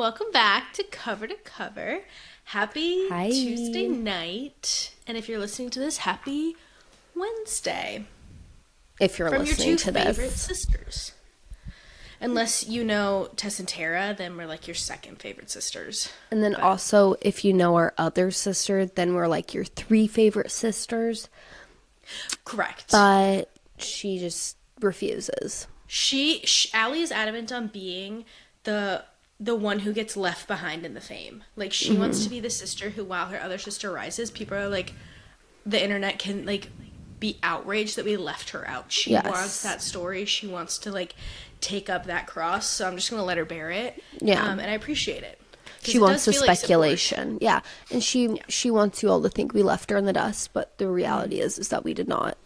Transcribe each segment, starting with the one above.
welcome back to Cover to Cover. Happy Hi. Tuesday night. And if you're listening to this, happy Wednesday. If you're From your listening two to favorite this. sisters. Unless you know Tess and Tara, then we're like your second favorite sisters. And then also, if you know our other sister, then we're like your three favorite sisters. Correct. But she just refuses. Allie is adamant on being the one who gets left behind in the fame. Like, she wants to be the sister who, while her other sister rises, people are like, the internet can, like, be outraged that we left her out. She wants that story. She wants to, like, take up that cross. So I'm just going to let her bear it. Yeah. And I appreciate it. She wants the speculation. Yeah. And she wants you all to think we left her in the dust, but the reality is that we did not.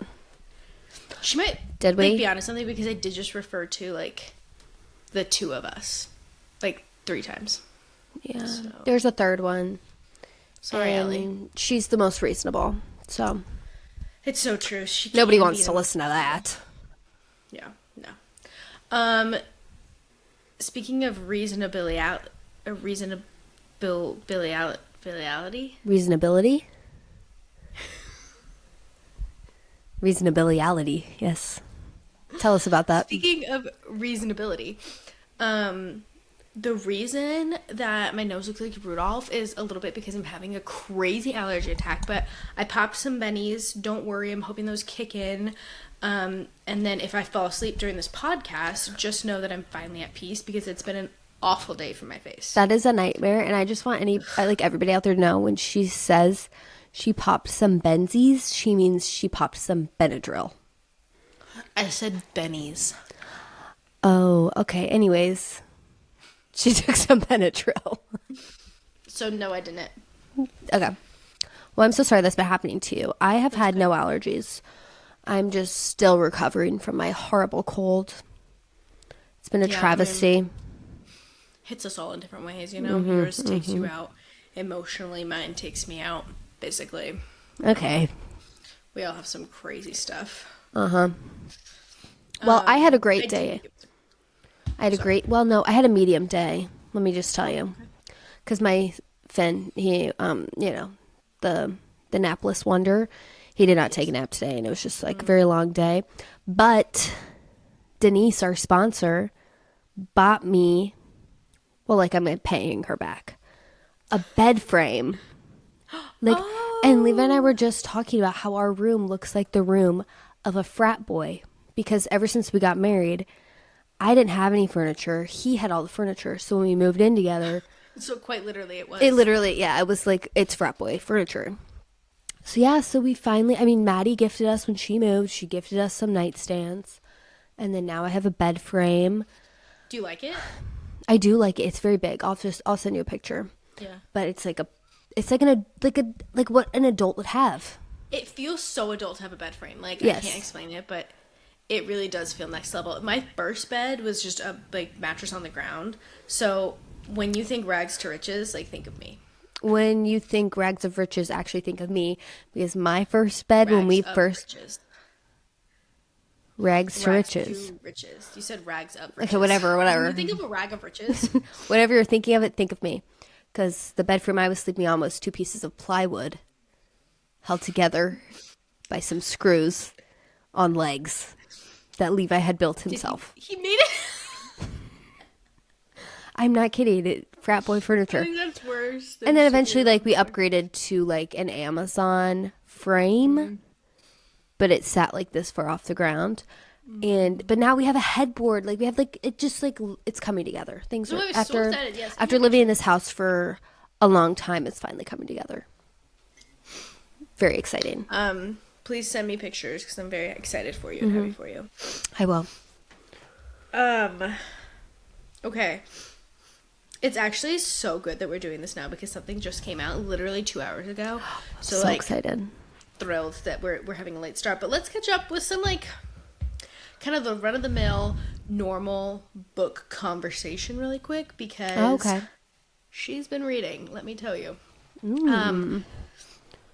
She might, Did we? be honest something, because I did just refer to, like, the two of us, like, 3 times. Yeah. So. There's a third one. Sorry, Ellie. She's the most reasonable. So It's so true. nobody wants to listen to that. Yeah, no. Speaking of reasonability, Reasonability? Reasonability, yes. Tell us about that. Speaking of reasonability, the reason that my nose looks like Rudolph is a little bit because I'm having a crazy allergy attack, but I popped some bennies. Don't worry, I'm hoping those kick in. And then if I fall asleep during this podcast, just know that I'm finally at peace, because it's been an awful day for my face. That is a nightmare, and I just want everybody out there to know, when she says she popped some Benzies, she means she popped some Benadryl. I said bennies. Oh, okay. Anyways, she took some Benadryl. So no, I didn't. Okay. Well, I'm so sorry that's been happening to you. I have had no allergies. I'm just still recovering from my horrible cold. It's been a travesty. Hits us all in different ways, you know? Yours takes you out emotionally. Mine takes me out physically. Okay. We all have some crazy stuff. Uh-huh. Well, I had a great day. I had a medium day. Let me just tell you. Because my Finn, he, the napless wonder, he did not take a nap today, and it was just like a very long day. But Denise, our sponsor, bought me, I'm paying her back, a bed frame. And Levi and I were just talking about how our room looks like the room of a frat boy, because ever since we got married, I didn't have any furniture. He had all the furniture. So when we moved in together, So quite literally it was. it was like, it's frat boy furniture. So we finally, Maddie gifted us when she moved. She gifted us some nightstands. And then now I have a bed frame. Do you like it? I do like it. It's very big. I'll send you a picture. Yeah. But it's like what an adult would have. It feels so adult to have a bed frame. Like, Yes. I can't explain it, but it really does feel next level. My first bed was just a mattress on the ground. So when you think rags to riches, think of me. When you think rags of riches, actually think of me, because my first bed, Riches. Rags to riches. To riches. You said rags of riches. Okay, whatever. When you think of a rag of riches. Whatever you're thinking of it, think of me. Because the bed frame I was sleeping on was 2 pieces of plywood held together by some screws on legs that Levi had built himself. He made it. I'm not kidding. Frat boy furniture. I think that's worse. And then eventually, we upgraded to, an Amazon frame. But it sat, this far off the ground. But now we have a headboard. We have, it's coming together. Things are, after living in this house for a long time, it's finally coming together. Very exciting. Please send me pictures, because I'm very excited for you and happy for you. I will. Okay. It's actually so good that we're doing this now, because something just came out literally 2 hours ago. So excited. Thrilled that we're having a late start. But let's catch up with some kind of the run-of-the-mill normal book conversation really quick, because she's been reading, let me tell you. Well,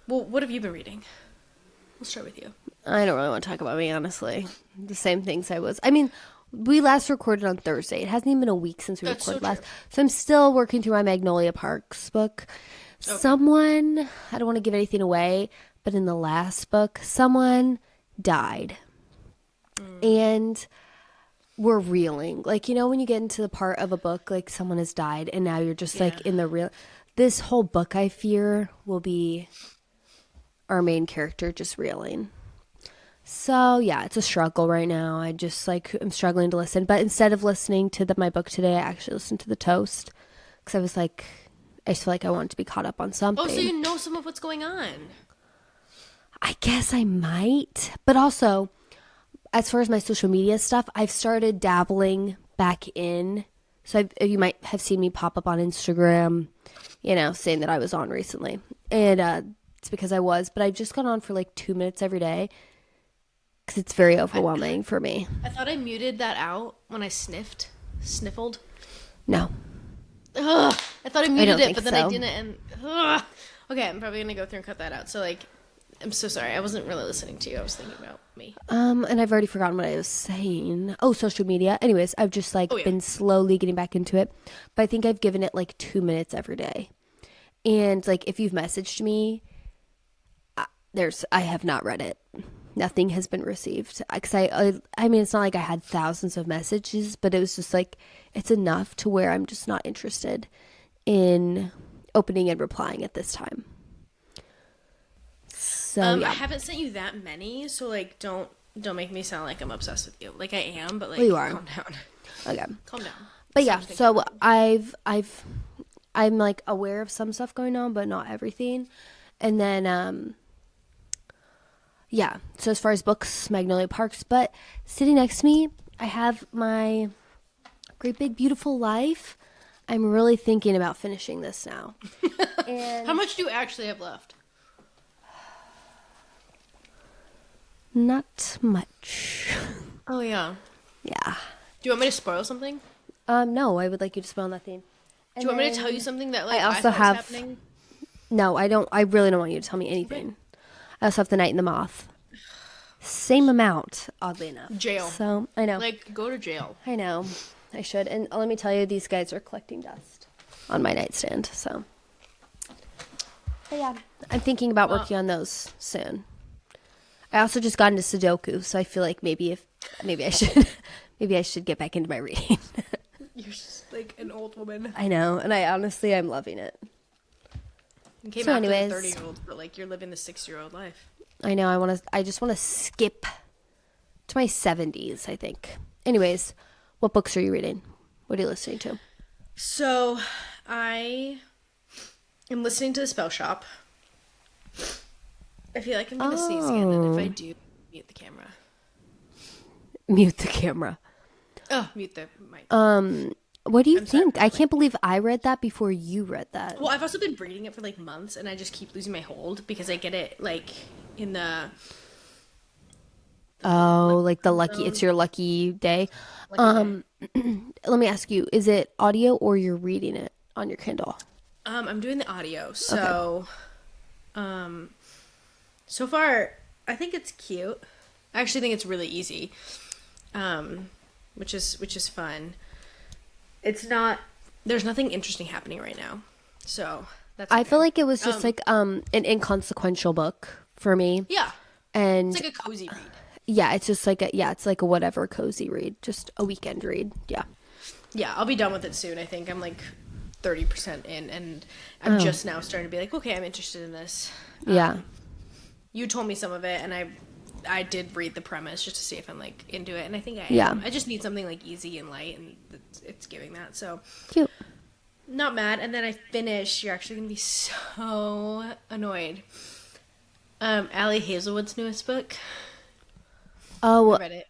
what have you been reading? We'll start with you. I don't really want to talk about me, honestly. The same things I was. We last recorded on Thursday. It hasn't even been a week since we That's so recorded last. true. So I'm still working through my Magnolia Parks book. Okay. Someone, I don't want to give anything away, but in the last book, someone died. And we're reeling. Like, you know, when you get into the part of a book, like someone has died and now you're just like Yeah. in the real. This whole book, I fear, will be our main character just reeling. So yeah, it's a struggle right now. I just like I'm struggling to listen. But instead of listening to my book today, I actually listened to the toast because I was like, I just feel like I wanted to be caught up on something. Oh, so you know some of what's going on. I guess I might, but also as far as my social media stuff, I've started dabbling back in. So you might have seen me pop up on Instagram, you know, saying that I was on recently, and it's because I was. But I've just gone on for like 2 minutes every day. Because it's very overwhelming for me. I thought I muted that out when I sniffled. No. Ugh, I thought I muted it, think but then so. I didn't. And ugh. Okay, I'm probably gonna go through and cut that out. So like, I'm so sorry. I wasn't really listening to you. I was thinking about me. And I've already forgotten what I was saying. Oh, social media. Anyways, I've just like Oh, yeah. been slowly getting back into it. But I think I've given it like 2 minutes every day. And like if you've messaged me, I have not read it. Nothing has been received. Because I mean, it's not like I had thousands of messages, but it was just like, it's enough to where I'm just not interested in opening and replying at this time. So, yeah. I haven't sent you that many, so like, don't make me sound like I'm obsessed with you. Like I am, but like, Well, you are. calm down. Okay. Calm down. But yeah, Stop so I'm like aware of some stuff going on, but not everything. And then, yeah, so as far as books, Magnolia Parks, but sitting next to me, I have my Great Big Beautiful Life. I'm really thinking about finishing this now. How much do you actually have left? Not much. Oh yeah. Yeah. Do you want me to spoil something? No, I would like you to spell nothing. Do you want me to tell you something that like I also thought was have- happening? No, I don't. I really don't want you to tell me anything. I also have The Night and the Moth. Same amount, oddly enough. Jail. So, I know. Like go to jail. I know. I should. And let me tell you, these guys are collecting dust on my nightstand. So, but yeah, I'm thinking about working on those soon. I also just got into Sudoku, so I feel like maybe I should get back into my reading. You're just like an old woman. I know, and I'm loving it. You came So after anyways. the 30-year-old, but like you're living the 6-year-old life. I know. I just want to skip to my 70s, I think. Anyways, what books are you reading? What are you listening to? So, I am listening to The Spell Shop. I feel like I'm gonna sneeze again, and if I do, mute the camera. Mute the camera. Oh, mute the mic. What do you sorry. think? I can't believe I read that before you read that. Well, I've also been reading it for like months, and I just keep losing my hold because I get it like in the Oh, like it's your lucky day. like, Let me ask you, is it audio or you're reading it on your Kindle? I'm doing the audio, so so far I think it's cute. I actually think it's really easy, which is fun. It's not. There's nothing interesting happening right now, so that's. I okay. feel like it was just like an inconsequential book for me. Yeah, And it's like a cozy read. yeah, it's just like it's like a whatever cozy read, just a weekend read. Yeah. Yeah, I'll be done with it soon. I think I'm like 30% in, and I'm just now starting to be like, okay, I'm interested in this. Yeah. You told me some of it, and I did read the premise just to see if I'm like into it, and I think I Yeah. am. I just need something like easy and light, and it's giving that. So Cute. not mad. And then I finished. You're actually gonna be so annoyed. Allie Hazelwood's newest book. Oh, I read it.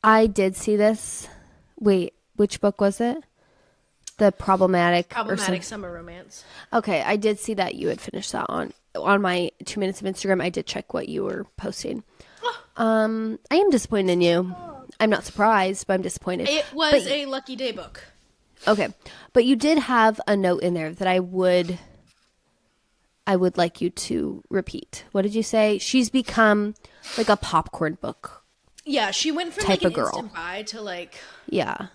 I did see this. Wait, which book was it? The problematic Problematic summer romance. Okay, I did see that you had finished that on my 2 minutes of Instagram. I did check what you were posting. I am disappointed in you. I'm not surprised, but I'm disappointed. It was a Lucky Day book. Okay, but you did have a note in there that I would like you to repeat. What did you say? She's become like a popcorn book. Yeah, she went from like type an of girl. instant buy to like Yeah.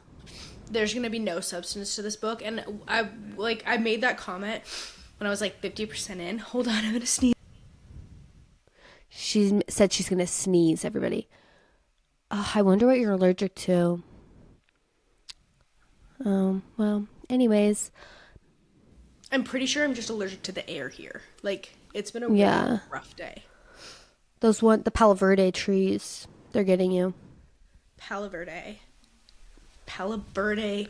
there's gonna be no substance to this book, and I made that comment when I was like 50% in. Hold on, I'm gonna sneeze. She said she's going to sneeze, everybody. I wonder what you're allergic to. Well, anyways. I'm pretty sure I'm just allergic to the air here. Like, it's been a really Yeah. rough day. The Palo Verde trees, they're getting you. Palo Verde. Palo Verde.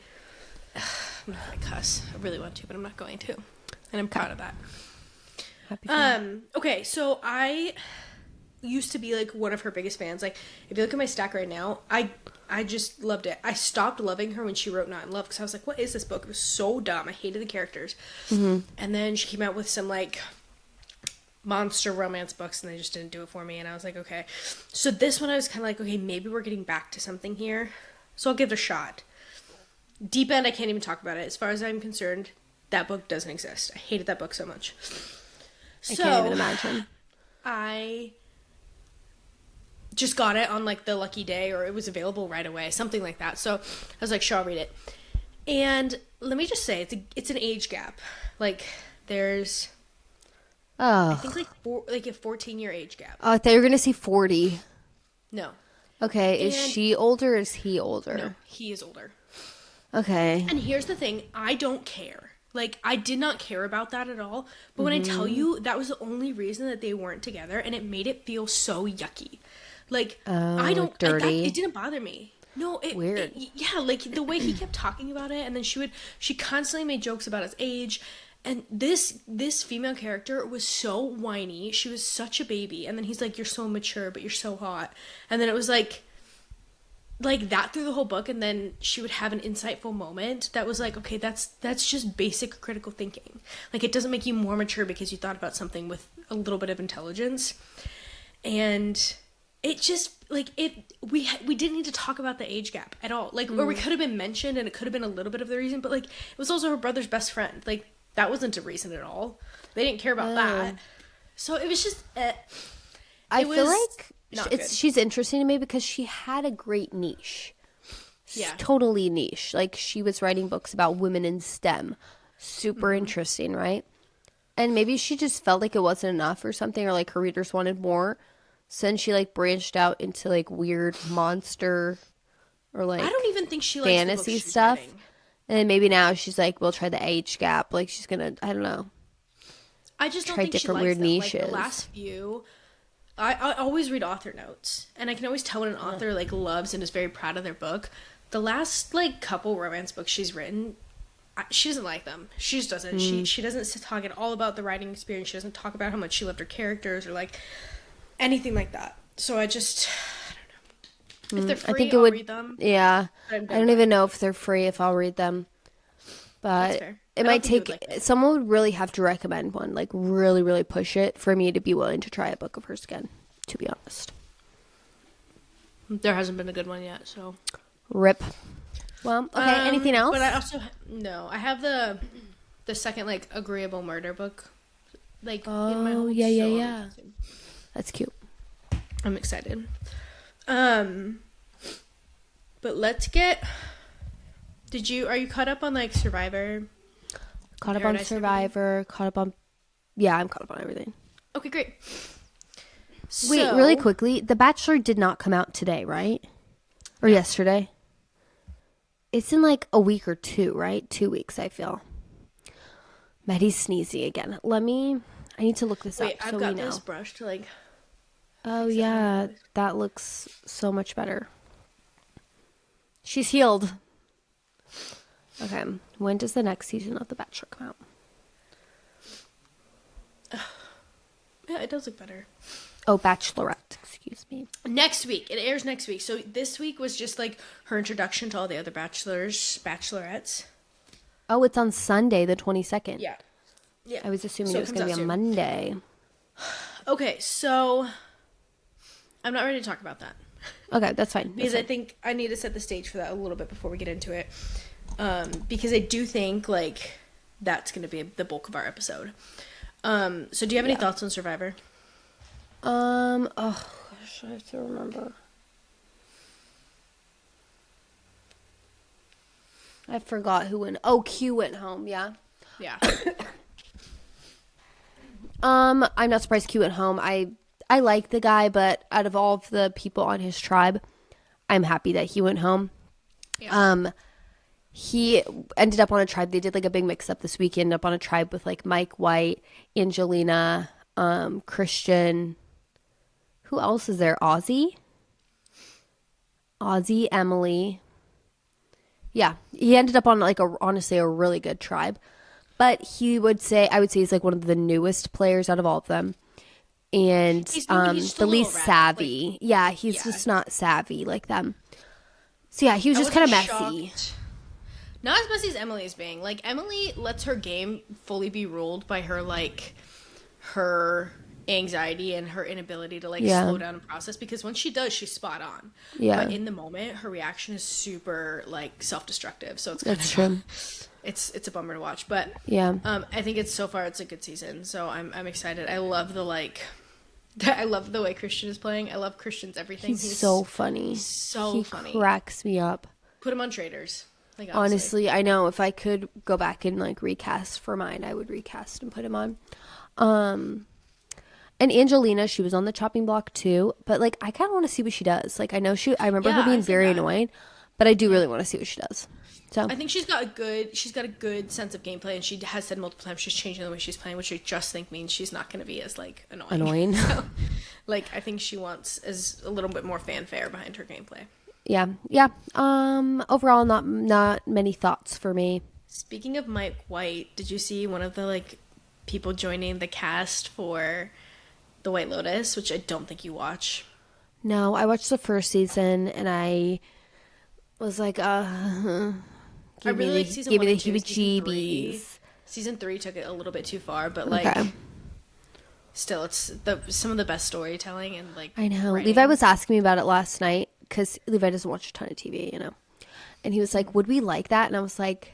I'm not gonna cuss. I really want to, but I'm not going to. And I'm proud of that. Happy for Okay, so I used to be like one of her biggest fans. Like, if you look at my stack right now, I just loved it. I stopped loving her when she wrote Not in Love because I was like, what is this book? It was so dumb. I hated the characters. And then she came out with some like monster romance books and they just didn't do it for me. And I was like, okay. So this one I was kind of like, okay, maybe we're getting back to something here. So I'll give it a shot. Deep End, I can't even talk about it. As far as I'm concerned, that book doesn't exist. I hated that book so much. I can't even imagine. I just got it on like the lucky day, or it was available right away, something like that. So I was like, sure, I'll read it. And let me just say, it's an age gap. Like there's, I think like a 14-year age gap. Oh, I thought you were going to say 40. No, Okay, is she older or is he older? no, he is older. Okay. And here's the thing, I don't care. Like, I did not care about that at all. But when I tell you, that was the only reason that they weren't together, and it made it feel so yucky. Like, I don't... dirty. It didn't bother me. No, Weird. Yeah, like, the way he kept talking about it, and then she constantly made jokes about his age, and this female character was so whiny. She was such a baby, and then he's like, you're so mature, but you're so hot. And then it was like that through the whole book, and then she would have an insightful moment that was like, okay, that's just basic critical thinking. Like, it doesn't make you more mature because you thought about something with a little bit of intelligence. And it just like we didn't need to talk about the age gap at all. Like, or it could have been mentioned and it could have been a little bit of the reason, but like it was also her brother's best friend. Like, that wasn't a reason at all. They didn't care about that. So it was just I feel like not good. she's interesting to me because she had a great niche. Yeah. Totally niche. Like, she was writing books about women in STEM. Super interesting, right? And maybe she just felt like it wasn't enough or something, or like her readers wanted more. So then she like branched out into like weird monster or like I don't even think she likes fantasy the books she's stuff. writing. And then maybe now she's like, we'll try the age gap. Like, she's gonna, I don't know. I just don't Try think she different likes weird them. Like, niches. the last few, I always read author notes, and I can always tell when an author like loves and is very proud of their book. The last like couple romance books she's written, she doesn't like them. She just doesn't. She doesn't talk at all about the writing experience. She doesn't talk about how much she loved her characters or like anything like that. So I don't know. If they're free, I think I'll it would, read them. yeah. I'm I done don't with even know if they're free, if I'll read them. That's But fair. it I might don't think take, you would like them. someone would really have to recommend one, like really, really push it for me to be willing to try a book of hers again, to be honest. There hasn't been a good one yet, so. Rip. Well, okay, anything else? But I also no. I have the second like agreeable murder book, like in my Oh, home. yeah. That's cute. I'm excited. But let's get. Are you caught up on like Survivor? Caught up on Paradise and Survivor, caught up on, yeah, I'm caught up on everything. Okay, great. Wait, So- really quickly, The Bachelor did not come out today, right? Or yesterday? It's in like a week or two, right? 2 weeks, I feel. Maddie's sneezy again. I need to look this Wait, up I've so got we know. this brush to like. Oh, yeah, that looks so much better. She's healed. Okay, when does the next season of The Bachelor come out? Yeah, it does look better. Oh, Bachelorette, excuse me. Next week. It airs next week. So this week was just like her introduction to all the other bachelorettes. Oh, it's on Sunday, the 22nd. Yeah. I was assuming So it was comes going to out be on soon. Monday. Okay, so I'm not ready to talk about that. Okay, that's fine. Because I think I need to set the stage for that a little bit before we get into it. Because I do think, like, that's going to be the bulk of our episode. So do you have any thoughts on Survivor? Oh, gosh, I have to remember. I forgot who went. Oh, Q went home. Yeah. Yeah. I'm not surprised Q went home. I like the guy, but out of all of the people on his tribe, I'm happy that he went home. Yeah. He ended up on a tribe. They did like a big mix up this weekend. Up on a tribe with like Mike White, Angelina, Christian. Who else is there? Ozzy, Emily. Yeah, he ended up on like honestly a really good tribe. But I would say he's like one of the newest players out of all of them. And He's the least savvy. Like, yeah, he's just not savvy like them. So yeah, he was just kind of messy. Not as messy as Emily is being. Like, Emily lets her game fully be ruled by her, like, her anxiety and her inability to, like, slow down and process. Because when she does, she's spot on. Yeah. But in the moment, her reaction is super, like, self-destructive. So it's kind That's true. It's a bummer to watch. But yeah, I think it's a good season. So I'm excited. I love the way Christian is playing. I love Christian's everything. He's so funny. So funny. He cracks me up. Put him on Traders. Like, honestly, I know if I could go back and like recast for mine, I would recast and put him on. And Angelina, she was on the chopping block too, but like I kind of want to see what she does. Like I remember her being very annoying, but I do really want to see what she does. So I think she's got a good sense of gameplay, and she has said multiple times she's changing the way she's playing, which I just think means she's not going to be as like annoying. So, like I think she wants a little bit more fanfare behind her gameplay. Yeah. Overall, not many thoughts for me. Speaking of Mike White, did you see one of the like people joining the cast for The White Lotus, which I don't think you watch? No, I watched the first season and I was like, I really like season 1 and 2. heebie-jeebies. Season 3 took it a little bit too far, but like still, it's some of the best storytelling and like I know. writing. Levi was asking me about it last night because Levi doesn't watch a ton of TV, and he was like, "Would we like that?" And I was like,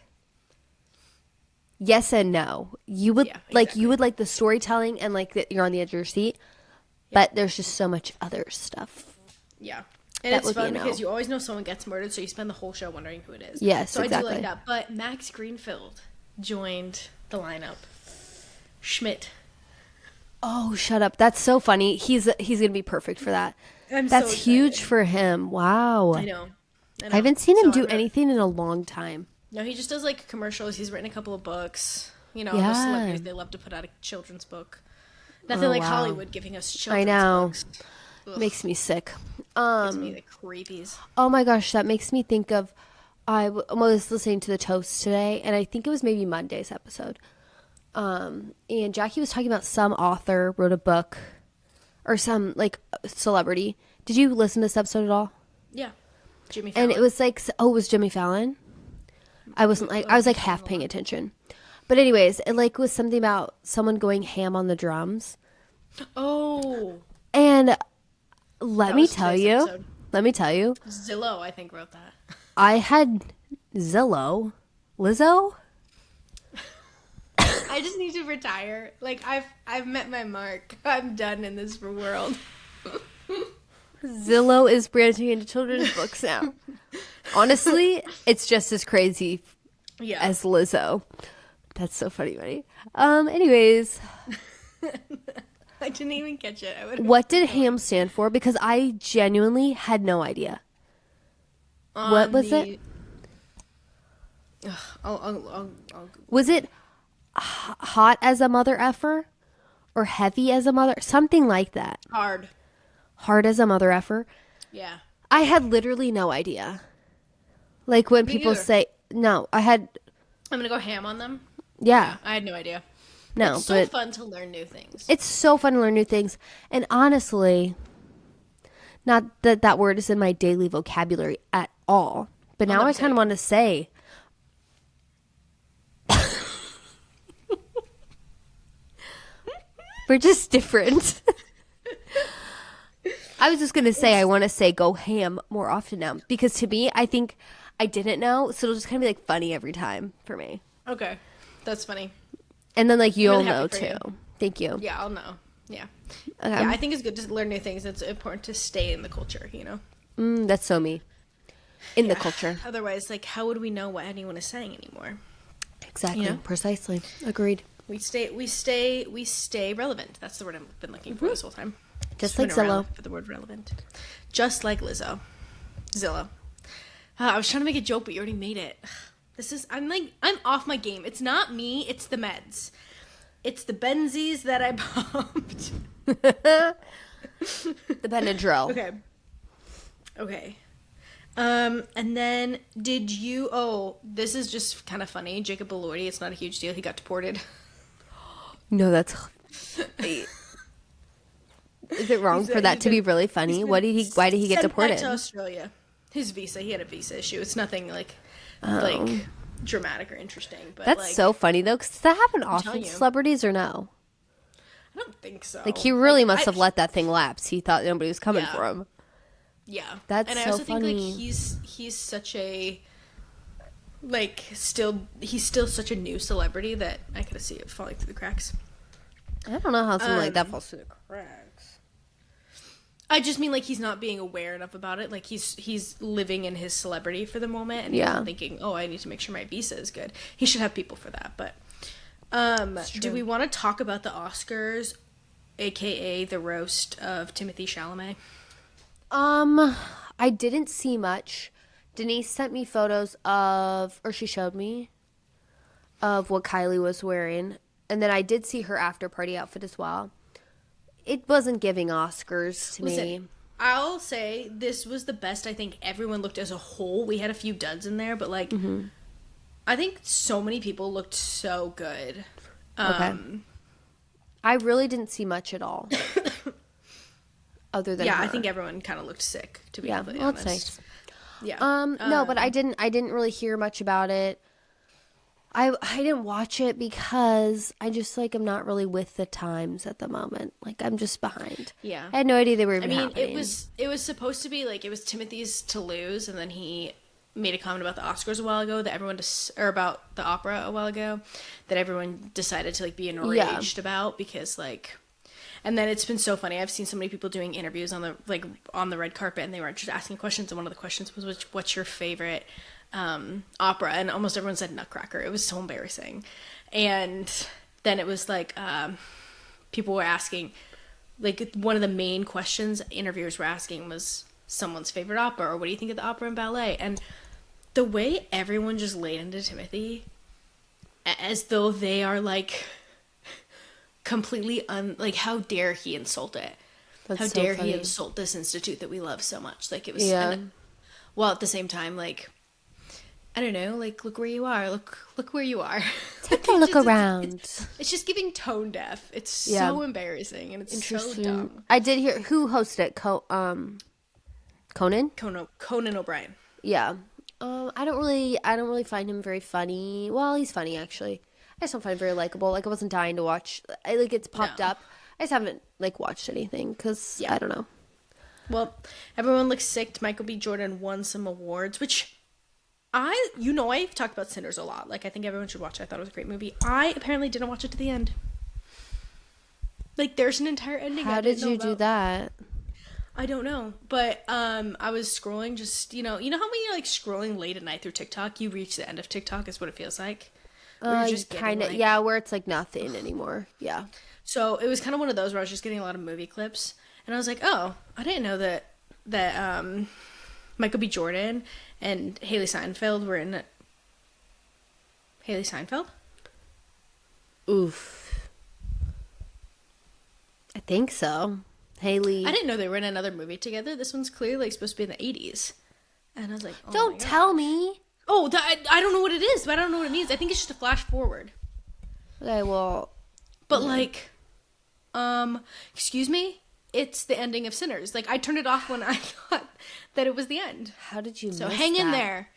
"Yes and no. You would you would like the storytelling and like that you're on the edge of your seat, but there's just so much other stuff." Yeah. And it's fun because you always know someone gets murdered, so you spend the whole show wondering who it is. Yes, so exactly. I do like that. But Max Greenfield joined the lineup. Schmidt. Oh, shut up. That's so funny. He's going to be perfect for that. That's huge for him. Wow. I know. I haven't seen him do anything in a long time. No, he just does like commercials. He's written a couple of books. You know, those celebrities, they love to put out a children's book. Nothing like Hollywood giving us children's books. Ugh. Makes me sick. Gives me the creepies. Oh my gosh, that makes me think of I was listening to the Toast today, and I think it was maybe Monday's episode. And Jackie was talking about some author wrote a book or some like celebrity. Did you listen to this episode at all? Yeah. Jimmy Fallon. And it was like, it was Jimmy Fallon? I wasn't like, I was like half paying attention. But anyways, it like was something about someone going ham on the drums. Oh. And let me tell you, Zillow, I think, wrote that. I had Zillow. Lizzo? I just need to retire. Like, I've met my mark. I'm done in this world. Zillow is branching into children's books now. Honestly, it's just as crazy as Lizzo. That's so funny, buddy. Anyways. I didn't even catch it. What did HAM stand for? Because I genuinely had no idea. What was it? I'll was it hot as a mother effer? Or heavy as a mother? Something like that. Hard as a mother effer? Yeah. I had literally no idea. Like when people say, no, I'm going to go ham on them? Yeah. I had no idea. No, it's so fun to learn new things. It's so fun to learn new things. And honestly, not that that word is in my daily vocabulary at all. But now I kind of want to say. We're just different. I was just going to say I want to say go ham more often now. Because to me, I think I didn't know. So it'll just kind of be like funny every time for me. Okay. That's funny. And then like you'll know too. Thank you. Yeah, I'll know. Yeah. Okay. Yeah, I think it's good to learn new things. It's important to stay in the culture, you know? That's so me. in the culture. Otherwise, like, how would we know what anyone is saying anymore? Exactly. You know? Precisely. Agreed. We stay relevant. That's the word I've been looking for this whole time. Just like Zillow. For the word relevant. Just like Zillow. I was trying to make a joke, but you already made it. I'm off my game. It's not me, it's the meds. It's the Benzies that I pumped. The Benadryl. Okay. And then this is just kind of funny. Jacob Elordi, it's not a huge deal. He got deported. No, that's... Is it wrong for that to be really funny? Why did he get deported? Back to Australia. His visa. He had a visa issue. It's nothing like dramatic or interesting. But that's so funny though, because does that happen often to celebrities or no? I don't think so. Like he really must have let that thing lapse. He thought nobody was coming for him. Yeah, that's so funny. And I also think like he's such a he's still such a new celebrity that I could see it falling through the cracks. I don't know how something like that falls through the cracks. I just mean like he's not being aware enough about it. Like he's living in his celebrity for the moment and he's not thinking, oh, I need to make sure my visa is good. He should have people for that. But do we want to talk about the Oscars, aka the roast of Timothée Chalamet? I didn't see much. Denise sent me photos or she showed me of what Kylie was wearing, and then I did see her after party outfit as well. It wasn't giving Oscars to me. I'll say this was the best. I think everyone looked as a whole. We had a few duds in there, but like, I think so many people looked so good. Okay. I really didn't see much at all. Other than her. I think everyone kind of looked sick, to be completely honest. That's nice. Yeah. No, but I didn't really hear much about it. I didn't watch it because I just like I'm not really with the times at the moment. Like I'm just behind. Yeah. I had no idea they were even happening. It was supposed to be like it was Timothy's to lose, and then he made a comment about the Oscars a while ago or about the opera a while ago that everyone decided to like be enraged about because like. And then it's been so funny. I've seen so many people doing interviews on the red carpet, and they were just asking questions. And one of the questions was, "What's your favorite opera?" And almost everyone said Nutcracker. It was so embarrassing. And then it was like people were asking, like one of the main questions interviewers were asking was someone's favorite opera, or what do you think of the opera and ballet? And the way everyone just laid into Timothy, as though they are like. Completely like how dare he insult it? How dare he insult this institute that we love so much? Like it was well at the same time like I don't know, like look where you are. Look where you are. Take a look around. It's just giving tone deaf. It's so embarrassing and it's so dumb. I did hear who hosted it? Conan? Conan O'Brien. Yeah. I don't really find him very funny. Well, he's funny actually. I just don't find it very likable. Like, I wasn't dying to watch. It's popped up. I just haven't, watched anything because, I don't know. Well, everyone looks sick. Michael B. Jordan won some awards, which I've talked about Sinners a lot. Like, I think everyone should watch it. I thought it was a great movie. I apparently didn't watch it to the end. Like, there's an entire ending. How did you do that? I don't know. But I was scrolling just, you know how when you're, scrolling late at night through TikTok, you reach the end of TikTok is what it feels like. Just kind of, where it's nothing anymore. Yeah. So it was kind of one of those where I was just getting a lot of movie clips, and I was like, oh, I didn't know that Michael B. Jordan and Haley Steinfeld were in it. Haley Steinfeld? Oof. I think so. Haley. I didn't know they were in another movie together. This one's clearly supposed to be in the 80s. And I was like, oh don't tell me. Oh, I don't know what it is, but I don't know what it means. I think it's just a flash forward. Okay, well. But, excuse me? It's the ending of Sinners. I turned it off when I thought that it was the end. How did you miss that? So hang in there.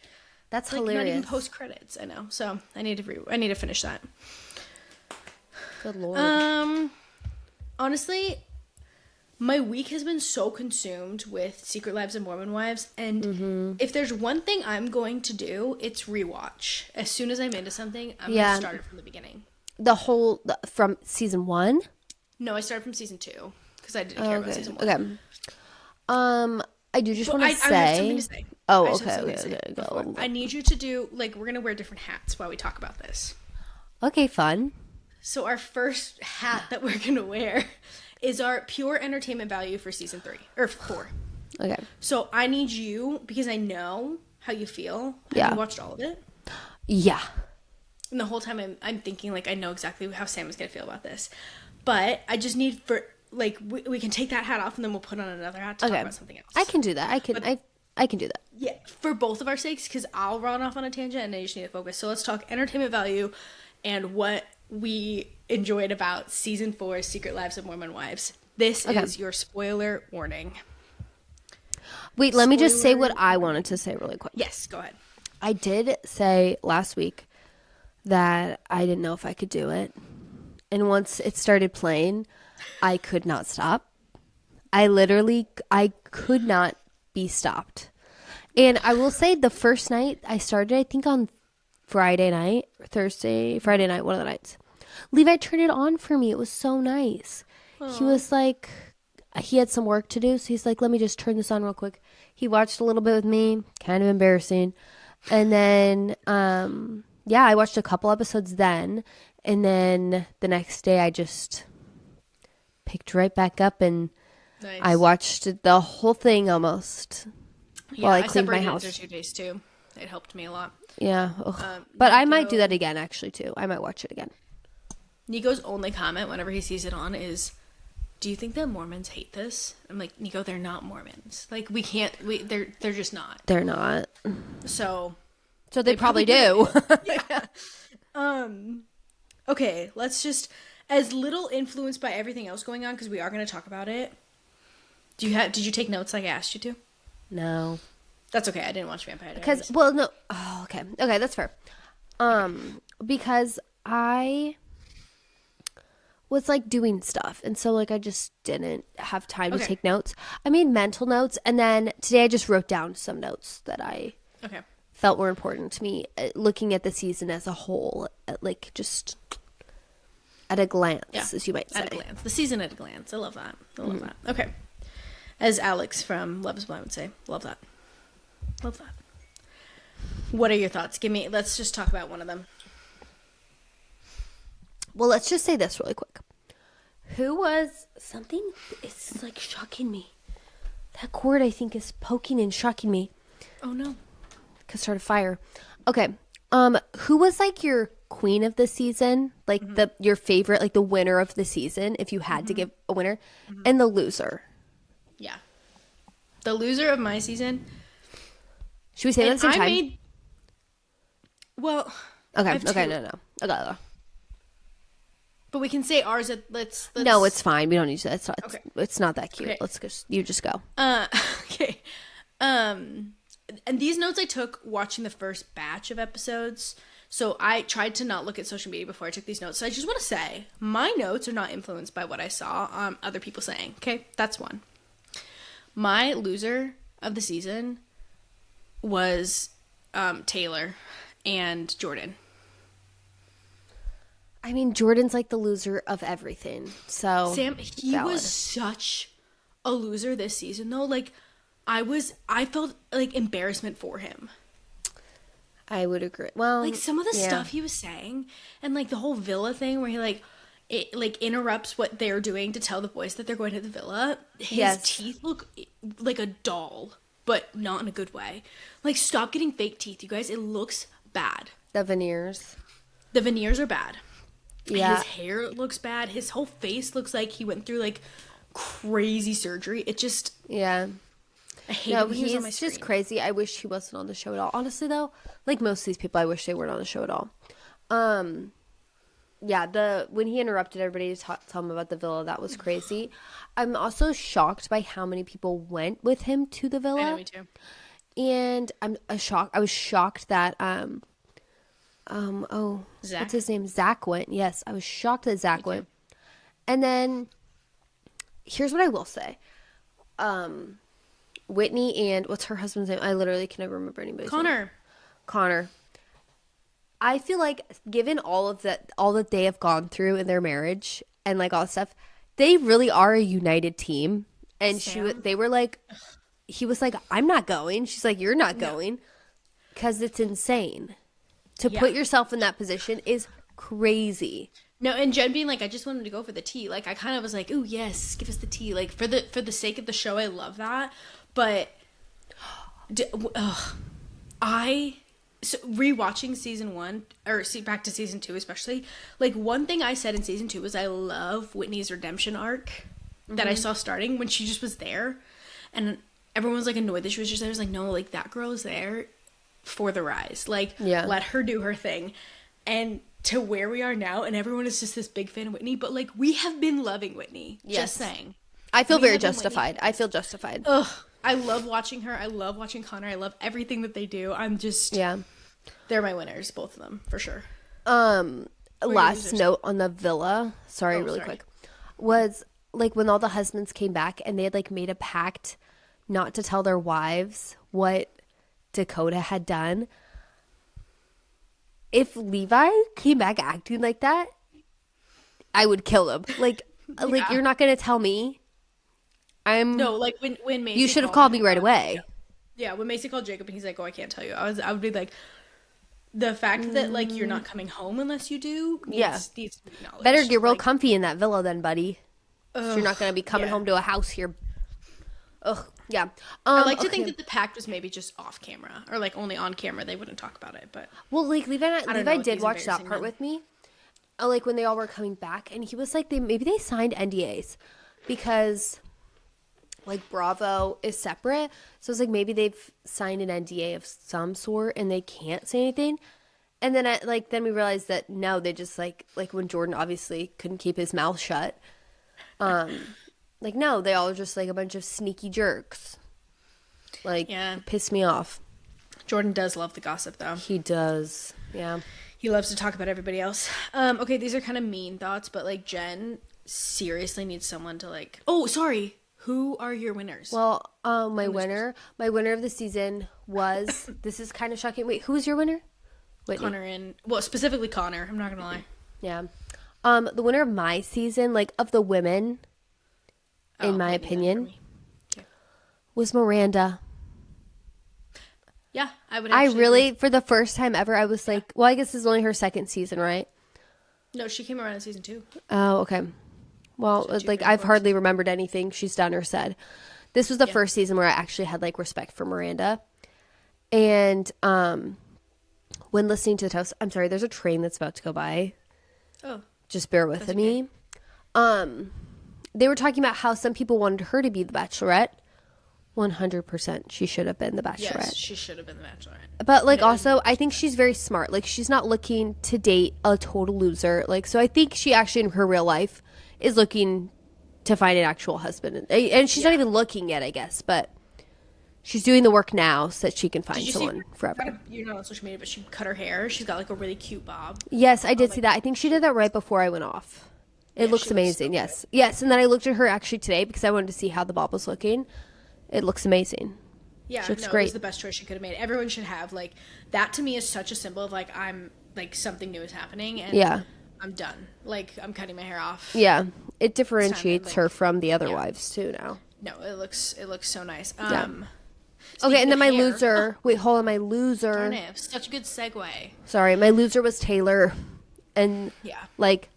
That's hilarious. Not even post-credits, I know. So I need to finish that. Good Lord. Honestly, my week has been so consumed with Secret Lives of Mormon Wives, and if there's one thing I'm going to do, it's rewatch. As soon as I'm into something, I'm going to start it from the beginning. From season 1? No, I started from season 2, because I didn't care about season 1. Okay. I do just want to say, Oh, I just okay, have something okay, to say okay. before. Go. I need you to do, like, we're going to wear different hats while we talk about this. Okay, fun. So our first hat that we're going to wear is our pure entertainment value for season 3 or 4. Okay. So I need you, because I know how you feel. Have Yeah. you watched all of it? Yeah. And the whole time I'm thinking, like, I know exactly how Sam is going to feel about this. But I just need for, like, we can take that hat off and then we'll put on another hat to talk about something else. I can do that. I can do that. Yeah, for both of our sakes, because I'll run off on a tangent and I just need to focus. So let's talk entertainment value and what we enjoyed about season 4, Secret Lives of Mormon Wives. This is your spoiler warning. Wait, let me just say what I wanted to say really quick. Yes, go ahead. I did say last week that I didn't know if I could do it. And once it started playing, I could not stop. I could not be stopped. And I will say the first night I started, I think on Friday night, Friday night, one of the nights. Levi turned it on for me. It was so nice. Aww. He was like, he had some work to do. So he's like, let me just turn this on real quick. He watched a little bit with me, kind of embarrassing. And then, I watched a couple episodes then. And then the next day I just picked right back up and nice. I watched the whole thing almost while I cleaned my house. I separated it into 2 days too. It helped me a lot. Yeah. But I might do that again, actually, too. I might watch it again. Nico's only comment whenever he sees it on is, do you think that Mormons hate this? I'm like, Nico, they're not Mormons. Like, they're just not. They're not. So they probably do. Yeah. Okay, let's just, as little influenced by everything else going on, because we are going to talk about it. Did you take notes like I asked you to? No. That's okay. I didn't watch Vampire Because, Diaries. no. Oh, okay. Okay, that's fair. Because I was, like, doing stuff. And so, like, I just didn't have time to take notes. I made mental notes. And then today I just wrote down some notes that I felt were important to me. Looking at the season as a whole. Like, just at a glance, as you might say. At a glance. The season at a glance. I love that. I love that. Okay. As Alex from Love is Blind would say. Love that. Love that. What are your thoughts? Let's just talk about one of them. Well, let's just say this really quick. Something is like shocking me. That cord, I think, is poking and shocking me. Oh, no. Could start a fire. Okay. Who was like your queen of the season? Like your favorite, like the winner of the season, if you had to give a winner, and the loser. Yeah. The loser of my season. Should we say that at the same time? Well. Okay, no. Okay. But we can say ours. Let's. No, it's fine. We don't need to. It's not that cute. Okay. You just go. Okay. And these notes I took watching the first batch of episodes. So I tried to not look at social media before I took these notes. So I just want to say my notes are not influenced by what I saw other people saying. Okay, that's one. My loser of the season was Taylor and Jordan. I mean, Jordan's like the loser of everything. So Sam, he was such a loser this season, though. Like, I felt like embarrassment for him. I would agree. Well, like some of the stuff he was saying, and like the whole villa thing where he interrupts what they're doing to tell the boys that they're going to the villa. His teeth look like a doll, but not in a good way. Like, stop getting fake teeth, you guys. It looks bad. The veneers are bad. Yeah. His hair looks bad. His whole face looks like he went through like crazy surgery. It just I hate him when he's on my screen. Just crazy. I wish he wasn't on the show at all. Honestly, though, like most of these people, I wish they weren't on the show at all. When he interrupted everybody to tell him about the villa, that was crazy. I'm also shocked by how many people went with him to the villa. I know, me too. And I was shocked that Zach? What's his name? Zach went. Yes, I was shocked that Zach went. And then here's what I will say. Whitney and what's her husband's name? I literally can never remember anybody's name. Connor. I feel like given all that they have gone through in their marriage and like all that stuff, they really are a united team. And they were like he was like, I'm not going. She's like, you're not going. Because it's insane. To put yourself in that position is crazy. No, and Jen being like, I just wanted to go for the tea. Like, I kind of was like, ooh, yes, give us the tea. Like, for the sake of the show, I love that. But so rewatching season 1 or back to season 2 especially, like, one thing I said in season 2 was I love Whitney's redemption arc that I saw starting when she just was there, and everyone was like annoyed that she was just there. I was like, no, like, that girl is there for the rise. Like, let her do her thing. And to where we are now, and everyone is just this big fan of Whitney, but like, we have been loving Whitney. Just saying. I feel very justified. I feel justified. Ugh. I love watching her. I love watching Connor. I love everything that they do. I'm just they're my winners, both of them, for sure. Last note on the villa, really quick, was like when all the husbands came back and they had like made a pact not to tell their wives what Dakota had done. If Levi came back acting like that, I would kill him. Like, like, you're not gonna tell me. No, like when Macy you should have called me right away. Yeah, when Macy called Jacob and he's like, "Oh, I can't tell you." I would be like, the fact that like you're not coming home unless you do needs to be acknowledged. Better get real comfy in that villa then, buddy. You're not gonna be coming home to a house here. Ugh, yeah. I like to think that the pact was maybe just off camera or like only on camera. They wouldn't talk about it, but like Levi did watch that part with me. Like when they all were coming back, and he was like, maybe they signed NDAs because like Bravo is separate, so it's like maybe they've signed an NDA of some sort and they can't say anything. And then then we realized that no, they just like when Jordan obviously couldn't keep his mouth shut. Like, no, they all are just like a bunch of sneaky jerks. Like, piss me off. Jordan does love the gossip, though. He does. Yeah. He loves to talk about everybody else. Okay, these are kind of mean thoughts, but like Jen seriously needs someone to like. Oh, sorry. Who are your winners? Well, my winner of the season was. This is kind of shocking. Wait, who's your winner? Whitney. Connor specifically Connor. I'm not gonna lie. Yeah. The winner of my season, like of the women, in my opinion, was Miranda. Yeah, I would. I really, for the first time ever, I was like, well, I guess this is only her second season, right? No, she came around in season 2. Oh, okay. Well, like I've hardly remembered anything she's done or said. This was the first season where I actually had like respect for Miranda. And when listening to the toast, I'm sorry, there's a train that's about to go by. Oh. Just bear with me. Okay. They were talking about how some people wanted her to be the Bachelorette. 100% she should have been the Bachelorette. Yes, she should have been the Bachelorette. But like also, I think she's very smart. Like she's not looking to date a total loser. Like so I think she actually in her real life is looking to find an actual husband. And she's not even looking yet, I guess, but she's doing the work now so that she can find someone forever. You're not on social media, but she cut her hair. She's got like a really cute bob. Yes, I did see that. I think she did that right before I went off. It looks amazing. Looks so yes. And then I looked at her actually today because I wanted to see how the bob was looking. It looks amazing. Yeah, she looks great. It was the best choice she could have made. Everyone should have like that. To me is such a symbol of like I'm like something new is happening and I'm done. Like I'm cutting my hair off. Yeah, it differentiates her from the other wives too now. No, it looks so nice. Okay, and then my loser. Wait, hold on, my loser. Darn it, such a good segue. Sorry, my loser was Taylor, and like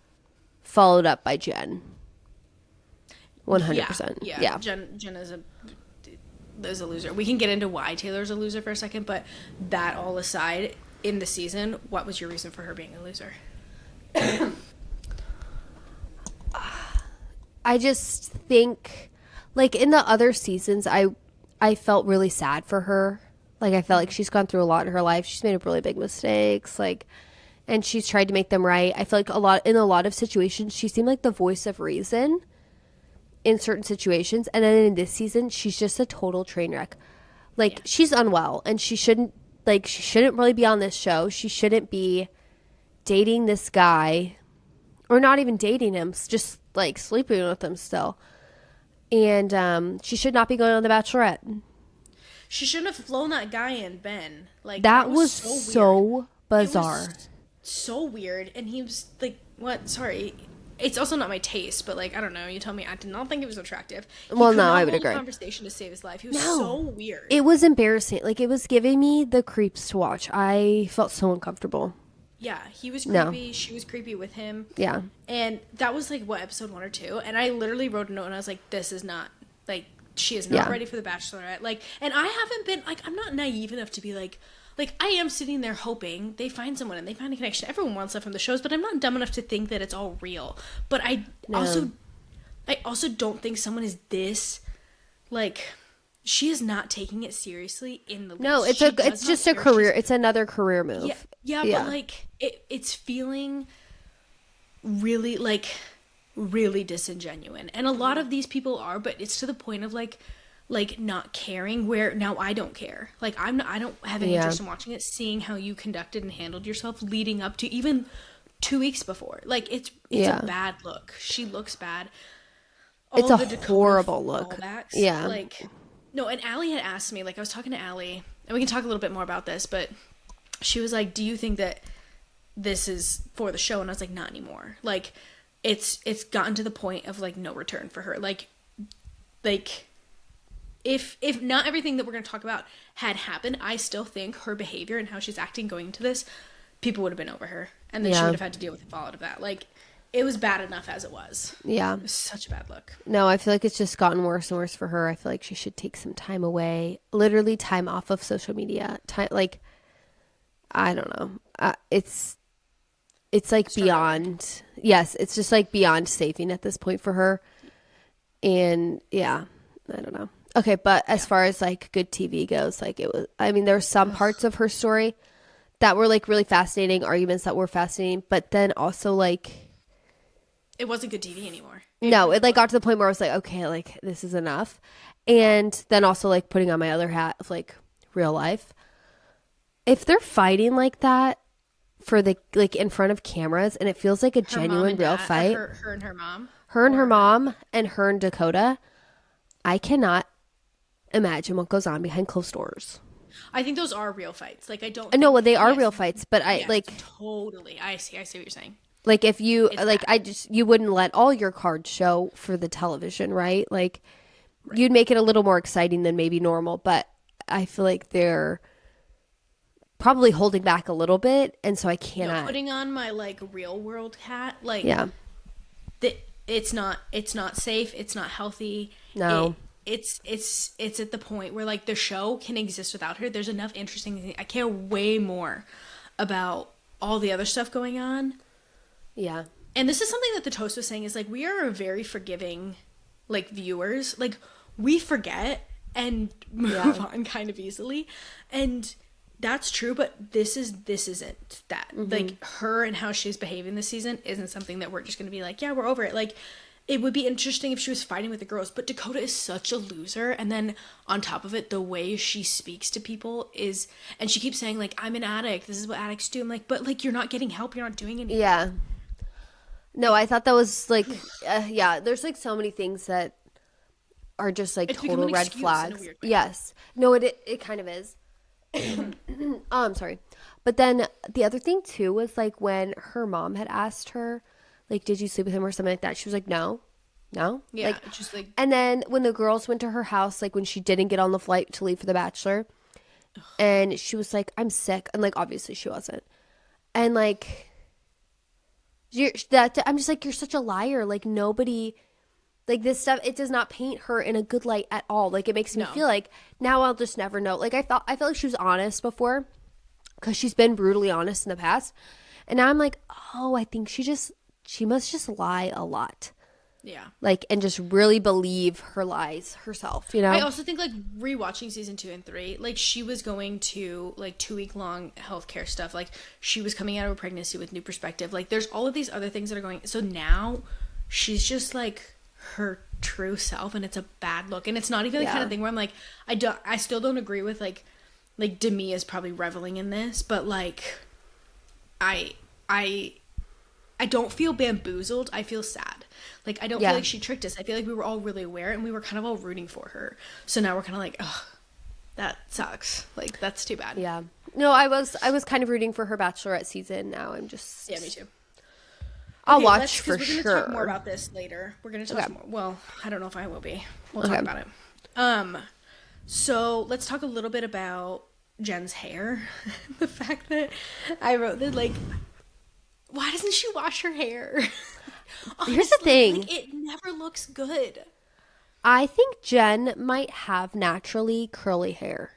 followed up by Jen. 100%. Yeah. Jen is a loser. We can get into why Taylor's a loser for a second, but that all aside, in the season, what was your reason for her being a loser? I just think, like, in the other seasons, I felt really sad for her. Like, I felt like she's gone through a lot in her life. She's made really big mistakes, like, and she's tried to make them right. I feel like in a lot of situations, she seemed like the voice of reason in certain situations, and then in this season she's just a total train wreck. Like she's unwell and she shouldn't really be on this show. She shouldn't be dating this guy, or not even dating him, just like sleeping with him still. And she should not be going on The Bachelorette. She shouldn't have flown that guy in, Ben. Like that was so bizarre. So weird. And he was like, what? Sorry. it's also not my taste, but like, I don't know, you tell me, I did not think it was attractive. Well, Could no, not I would hold a agree. conversation to save his life. He was so weird. It was embarrassing. Like, it was giving me the creeps to watch. I felt so uncomfortable. Yeah, he was No. creepy. She was creepy with him. Yeah. And that was like, what, episode 1 or 2? And I literally wrote a note and I was like, this is not, like, she is not Yeah. ready for the Bachelorette. Like, and I haven't been, like, I'm not naive enough to be like, I am sitting there hoping they find someone and they find a connection. Everyone wants that from the shows, but I'm not dumb enough to think that it's all real. But I also don't think someone is this, like, she is not taking it seriously in the least. No, it's just a career. It's another career move. Yeah, but like it's feeling really really disingenuine. And a lot of these people are, but it's to the point of like not caring, where now I don't care. Like I don't have any interest in watching it, seeing how you conducted and handled yourself leading up to even 2 weeks before. Like it's a bad look. She looks bad. It's a horrible look. Yeah. Like no, and Allie had asked me, like I was talking to Allie, and we can talk a little bit more about this, but she was like, do you think that this is for the show? And I was like, not anymore. Like it's gotten to the point of like no return for her. Like if not everything that we're going to talk about had happened, I still think her behavior and how she's acting going into this, people would have been over her, and then she would have had to deal with the fallout of that. Like it was bad enough as it was. Yeah. It was such a bad look. No, I feel like it's just gotten worse and worse for her. I feel like she should take some time away, literally time off of social media. Time, like, I don't know. It's like beyond, yes, it's just like beyond saving at this point for her. And yeah, I don't know. Okay. But as far as like good TV goes, like it was, I mean, there were some parts of her story that were like really fascinating, arguments that were fascinating, but then also like, it wasn't good TV anymore. No, it like got to the point where I was like, okay, like this is enough. And then also like putting on my other hat of like real life. If they're fighting like that for the like in front of cameras and it feels like a genuine real fight. Her and her mom. Her and her mom and her and Dakota, I cannot imagine what goes on behind closed doors. I think those are real fights. Like I don't No, well, they are real fights, but I like totally. I see what you're saying. Like if you like you wouldn't let all your cards show for the television, right? Like you'd make it a little more exciting than maybe normal, but I feel like they're probably holding back a little bit, and so I cannot putting on my like real world hat, like it's not safe, it's not healthy. No. It's at the point where like the show can exist without her. There's enough interesting things. I care way more about all the other stuff going on. Yeah. And this is something that the Toast was saying is like, we are a very forgiving, like, viewers. Like, we forget and move on kind of easily. And that's true, but this isn't that. Mm-hmm. Like, her and how she's behaving this season isn't something that we're just going to be like, yeah, we're over it. Like, it would be interesting if she was fighting with the girls, but Dakota is such a loser. And then on top of it, the way she speaks to people is, and she keeps saying like, I'm an addict. This is what addicts do. I'm like, but like, you're not getting help. You're not doing anything. Yeah. No, I thought that was like, yeah, there's like so many things that are just like total red flags. Yes. No, it kind of is. Oh, I'm sorry. But then the other thing too was like when her mom had asked her, like, did you sleep with him or something like that? She was like, no. Yeah. Like, just like. And then when the girls went to her house, like when she didn't get on the flight to leave for The Bachelor, and she was like, I'm sick. And like, obviously she wasn't. And like, I'm just like, you're such a liar. Like nobody, like this stuff, it does not paint her in a good light at all. Like it makes me feel like now I'll just never know. Like I felt like she was honest before because she's been brutally honest in the past. And now I'm like, oh, I think she must just lie a lot. Yeah. Like, and just really believe her lies herself, you know? I also think, like, rewatching season 2 and 3, like, she was going to, like, 2-week-long healthcare stuff. Like, she was coming out of a pregnancy with new perspective. Like, there's all of these other things that are going... So now, she's just, like, her true self, and it's a bad look. And it's not even the kind of thing where I'm, like... I still don't agree with, like, Demi is probably reveling in this, but, like, I don't feel bamboozled. I feel sad. Like, I don't feel like she tricked us. I feel like we were all really aware, and we were kind of all rooting for her. So now we're kind of like, ugh, that sucks. Like, that's too bad. Yeah. No, I was kind of rooting for her Bachelorette season. Now I'm just... Yeah, me too. I'll watch for we're going to sure. talk more about this later. We're going to talk more. Well, I don't know if I will be. We'll talk about it. So let's talk a little bit about Jen's hair. The fact that I wrote that, like, why doesn't she wash her hair? Honestly, here's the thing. Like, it never looks good. I think Jen might have naturally curly hair.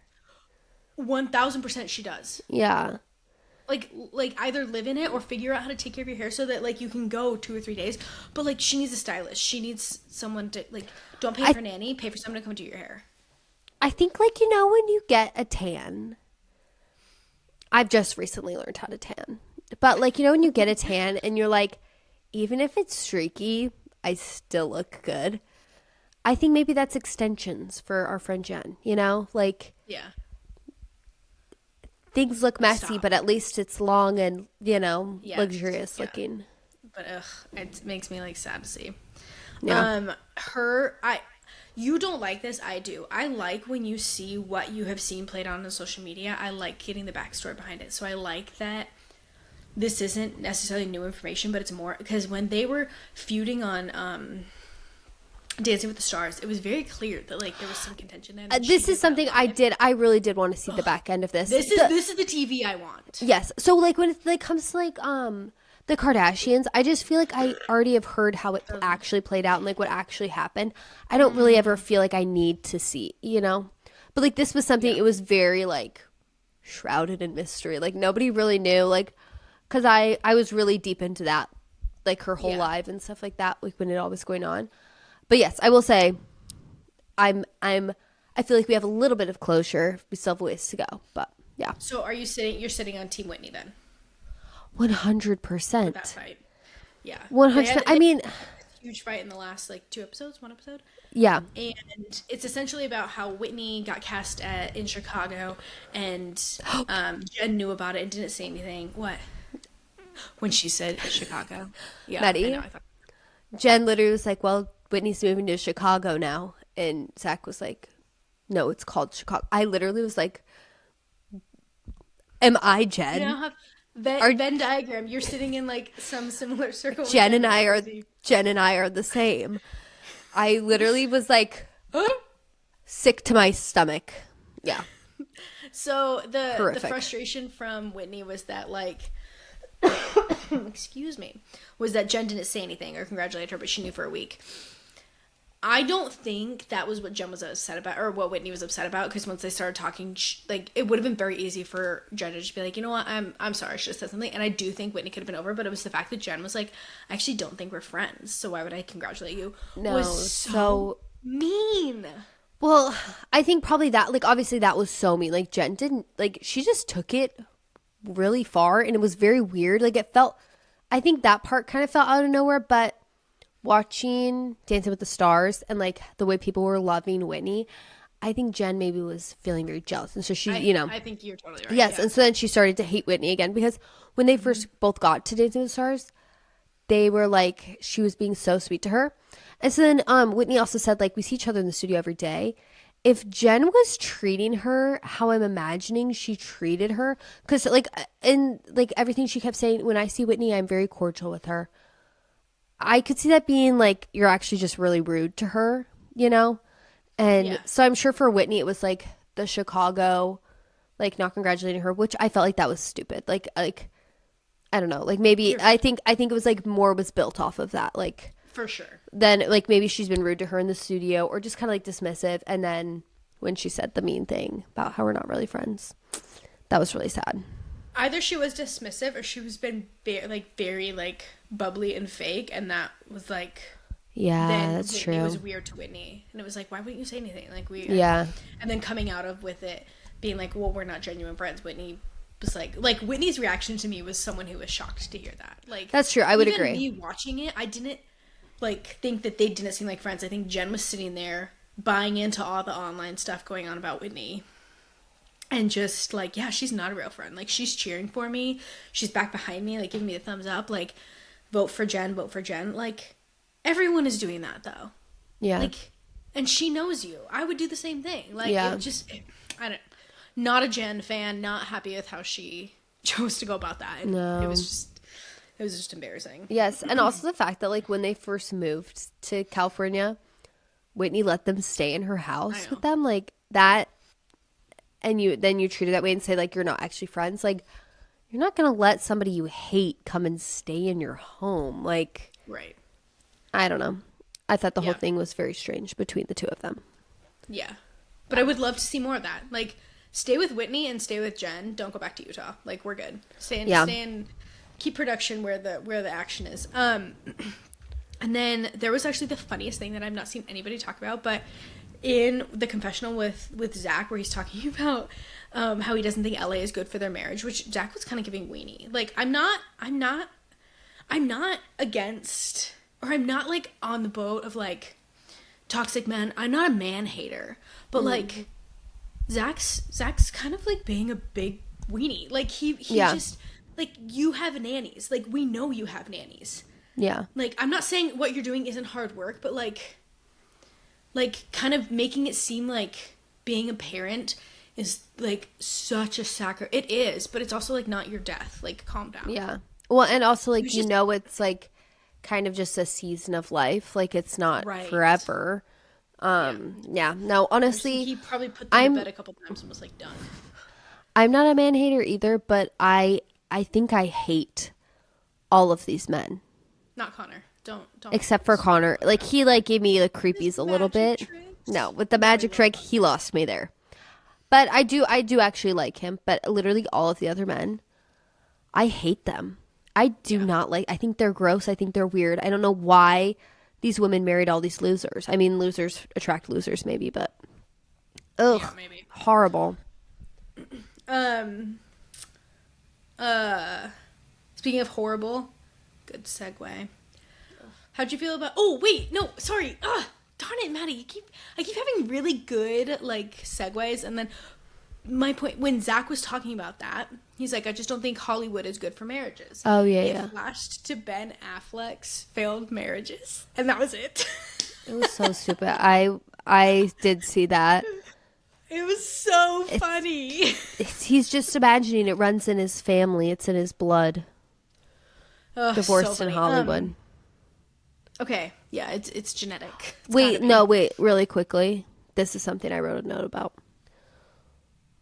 1000% she does. Yeah. Like either live in it or figure out how to take care of your hair so that, like, you can go 2 or 3 days. But, like, she needs a stylist. She needs someone to, like, don't pay for a nanny. Pay for someone to come do your hair. I think, like, when you get a tan, I've just recently learned how to tan. But, like, when you get a tan and you're like, even if it's streaky, I still look good. I think maybe that's extensions for our friend Jen, Like, yeah. Things look messy, but at least it's long and, luxurious looking. But, it makes me, like, sad to see. Yeah. You don't like this, I do. I like when you see what you have seen played on social media. I like getting the backstory behind it. So I like that this isn't necessarily new information, but it's more because when they were feuding on Dancing with the Stars, it was very clear that, like, there was some contention there. This is something I really did want to see the back end of this. This is the TV I want. Yes. So, like, when it, like, comes to, like, the Kardashians, I just feel like I already have heard how it actually played out and, like, what actually happened. I don't really ever feel like I need to see, But, like, this was something, it was very, like, shrouded in mystery. Like, nobody really knew, like, because I was really deep into that, like, her whole life and stuff like that, like, when it all was going on. But, yes, I will say I feel like we have a little bit of closure. We still have a ways to go, but, yeah. So, you're sitting on Team Whitney then? 100%. That fight. Yeah. 100%. I mean, huge fight in the last, like, 2 episodes, 1 episode. Yeah. And it's essentially about how Whitney got cast in Chicago, and Jen knew about it and didn't say anything. What? When she said Chicago. Yeah. Maddie, I know, Jen literally was like, well, Whitney's moving to Chicago now. And Zach was like, no, it's called Chicago. I literally was like, am I Jen? You now have Venn diagram. You're sitting in, like, some similar circle. Jen and I are the same. I literally was like sick to my stomach. Yeah. So the frustration from Whitney was that, like, excuse me, was that Jen didn't say anything or congratulate her, but she knew for a week. I don't think that was what Jen was upset about, or what Whitney was upset about, because once they started talking, like, it would have been very easy for Jen to just be like, you know what, I'm sorry, I should have said something. And I do think Whitney could have been over, but it was the fact that Jen was like, I actually don't think we're friends, so why would I congratulate you? No, was so mean. Well, I think probably that, like, obviously that was so mean. Like, Jen didn't, like, she just took it really far, and it was very weird. Like, I think that part kind of felt out of nowhere, but watching Dancing with the Stars and, like, the way people were loving Whitney, I think Jen maybe was feeling very jealous. And so she, I think you're totally right. Yes. Yeah. And so then she started to hate Whitney again, because when they first both got to Dancing with the Stars, they were like, she was being so sweet to her. And so then Whitney also said, like, we see each other in the studio every day. If Jen was treating her how I'm imagining she treated her, because, like, in, like, everything she kept saying, when I see Whitney, I'm very cordial with her. I could see that being, like, you're actually just really rude to her, And so I'm sure for Whitney, it was, like, the Chicago, like, not congratulating her, which I felt like that was stupid. Like, I don't know. Like, maybe, I think it was, like, more was built off of that. Like, for sure. Then, like, maybe she's been rude to her in the studio, or just kind of, like, dismissive. And then when she said the mean thing about how we're not really friends, that was really sad. Either she was dismissive, or she was been very, like, bubbly and fake, and that was, like, yeah, that's true. It was weird to Whitney, and it was like, why wouldn't you say anything? Like, yeah. And then coming out of with it being like, well, we're not genuine friends. Whitney was like Whitney's reaction to me was someone who was shocked to hear that. Like, that's true. I would agree. Me watching it, I didn't, like, think that they didn't seem like friends. I think Jen was sitting there buying into all the online stuff going on about Whitney. And just, like, yeah, she's not a real friend. Like, she's cheering for me. She's back behind me, like, giving me the thumbs up. Like, vote for Jen, vote for Jen. Like, everyone is doing that, though. Yeah. Like, and she knows you. I would do the same thing. Like, yeah. Not a Jen fan, not happy with how she chose to go about that. And no. It was It was just embarrassing. Yes, and also the fact that like when they first moved to California, Whitney let them stay in her house with them, like that, and you treat it that way and say like you're not actually friends. Like you're not gonna let somebody you hate come and stay in your home. Like, right? I don't know. I thought the whole thing was very strange between the two of them. Yeah, but I would love to see more of that. Like, stay with Whitney and stay with Jen. Don't go back to Utah. Like, we're good. Stay in. Keep production where the action is. And then there was actually the funniest thing that I've not seen anybody talk about, but in the confessional with Zach, where he's talking about how he doesn't think LA is good for their marriage, which Zach was kind of giving weenie. Like, I'm not against, or I'm not like on the boat of like toxic men. I'm not a man hater, but like Zach's kind of like being a big weenie. Like he just. Like, you have nannies. Like, we know you have nannies. Yeah. Like, I'm not saying what you're doing isn't hard work, but, like kind of making it seem like being a parent is, like, such a sacrifice. It is, but it's also, like, not your death. Like, calm down. Yeah. Well, and also, like, it's, like, kind of just a season of life. Like, it's not forever. Yeah. No, honestly. He probably put them to bed a couple times and was, like, done. I'm not a man hater either, but I think I hate all of these men. Not Connor. Don't. Except for Connor. Like, he, like, gave me the creepies a little bit. Tricks. No, with the magic trick, he lost me there. But I do actually like him. But literally all of the other men, I hate them. I do not like. I think they're gross. I think they're weird. I don't know why these women married all these losers. I mean, losers attract losers, maybe, but ugh, maybe. Horrible. Speaking of horrible, good segue. How'd you feel about? Oh wait, no, sorry. Darn it, Maddie. I keep having really good like segues, and then my point when Zach was talking about that, he's like, I just don't think Hollywood is good for marriages. Oh yeah, it flashed to Ben Affleck's failed marriages, and that was it. It was so stupid. I did see that. It was so funny. He's just imagining it runs in his family. It's in his blood. Divorced so in Hollywood. Okay. Yeah, it's genetic. Wait, really quickly. This is something I wrote a note about.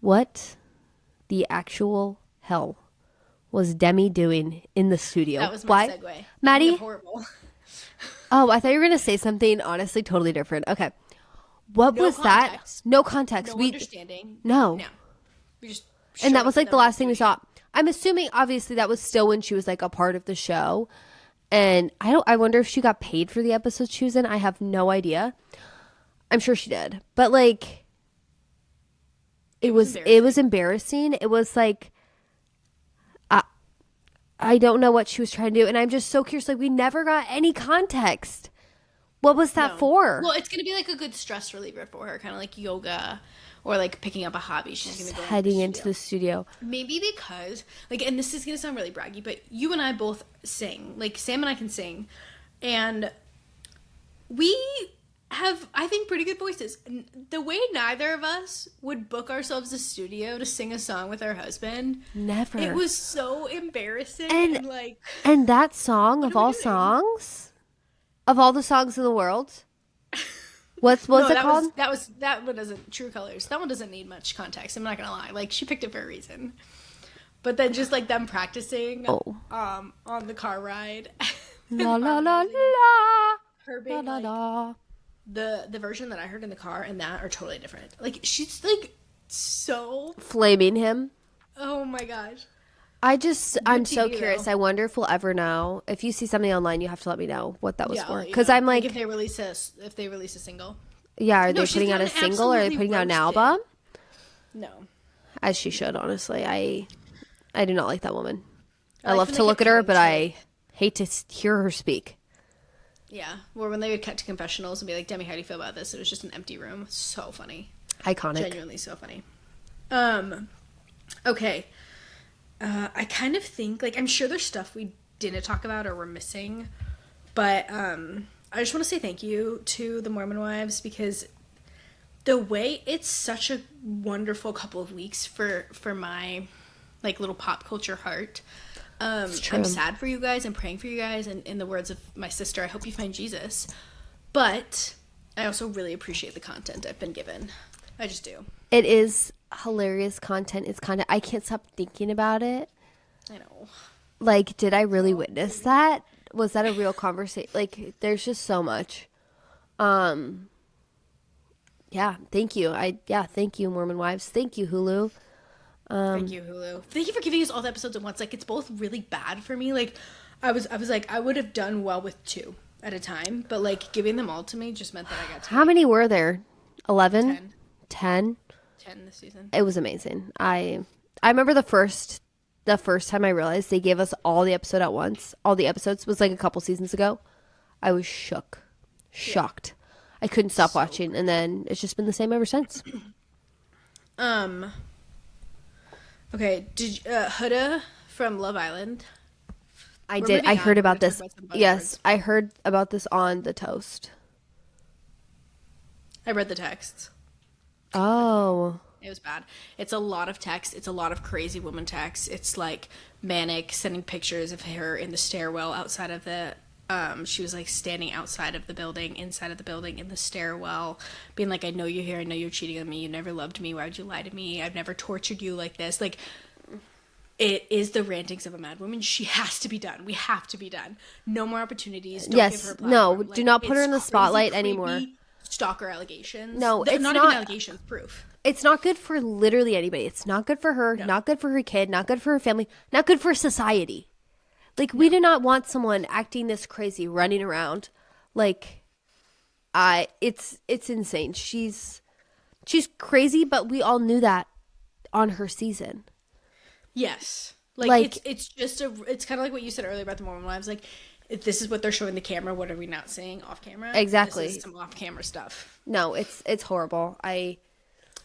What the actual hell was Demi doing in the studio? That was my segue. Maddie? Horrible. Oh, I thought you were going to say something honestly totally different. Okay. What was context. that? No context. No understanding. No. We just and that was like the last thing we saw. I'm assuming obviously that was still when she was like a part of the show. And I wonder if she got paid for the episode she was in. I have no idea. I'm sure she did. But like it was embarrassing. It was like I don't know what she was trying to do, and I'm just so curious. Like, we never got any context. What was that for? Well, it's going to be like a good stress reliever for her, kind of like yoga or like picking up a hobby. She's going to go heading into the studio. Maybe because, like, and this is going to sound really braggy, but you and I both sing. Like, Sam and I can sing. And we have, I think, pretty good voices. The way neither of us would book ourselves a studio to sing a song with our husband. Never. It was so embarrassing. And like, and that song of all songs? Of all the songs in the world? What's it called? That one doesn't, True Colors. That one doesn't need much context. I'm not going to lie. Like, she picked it for a reason. But then just like them practicing on the car ride. La la la la. Her being la, la, like, the version that I heard in the car and that are totally different. Like, she's like so flaming him. Oh my gosh. I'm so curious. Though. I wonder if we'll ever know. If you see something online, you have to let me know what that was for. Because I'm like, if they release a single. Yeah, are they putting out a single or are they putting out an album? No. As she should, honestly. I do not like that woman. I love to look at her, but I hate to hear her speak. Yeah. Or when they would cut to confessionals and be like, Demi, how do you feel about this? It was just an empty room. So funny. Iconic. Genuinely so funny. Okay. I kind of think, like, I'm sure there's stuff we didn't talk about or we're missing, but I just want to say thank you to the Mormon Wives because the way it's such a wonderful couple of weeks for my, like, little pop culture heart. It's true. I'm sad for you guys. I'm praying for you guys. And in the words of my sister, I hope you find Jesus. But I also really appreciate the content I've been given. I just do. It is hilarious content. It's kind of, I can't stop thinking about it. I know. Like, did I really witness that? Was that a real conversation? Like, there's just so much. Yeah, thank you. Thank you, Mormon Wives. Thank you, Hulu. Thank you, Hulu. Thank you for giving us all the episodes at once. Like, it's both really bad for me. Like, I was like, I would have done well with 2 at a time, but like giving them all to me just meant that I got to. How many were there? 11? 10. 10? 10 this season. It was amazing. I remember the first time I realized they gave us all the episode at once. All the episodes was like a couple seasons ago. I was shocked. I couldn't stop watching, and then it's just been the same ever since. Okay, did Huda from Love Island? I did. I heard about this. Yes, I heard about this on The Toast. I read the texts. Oh. It was bad. It's a lot of text. It's a lot of crazy woman text. It's like manic, sending pictures of her in the stairwell outside of the she was like standing outside of the building, inside of the building, in the stairwell, being like, I know you're here, I know you're cheating on me, you never loved me, why would you lie to me, I've never tortured you like this. Like, it is the rantings of a mad woman. She has to be done. We have to be done. No more opportunities. Don't give her a platform. No, like, do not put her in the spotlight crazy, anymore. Stalker allegations. No, They're it's not even allegations, proof. It's not good for literally anybody. It's not good for her, not good for her kid, not good for her family, not good for society. Like, we do not want someone acting this crazy, running around. Like, it's insane. She's crazy, but we all knew that on her season. Yes. Like it's kind of like what you said earlier about the Mormon Wives. Like, if this is what they're showing the camera, what are we not seeing off camera? Exactly. This is some off camera stuff. No, it's horrible.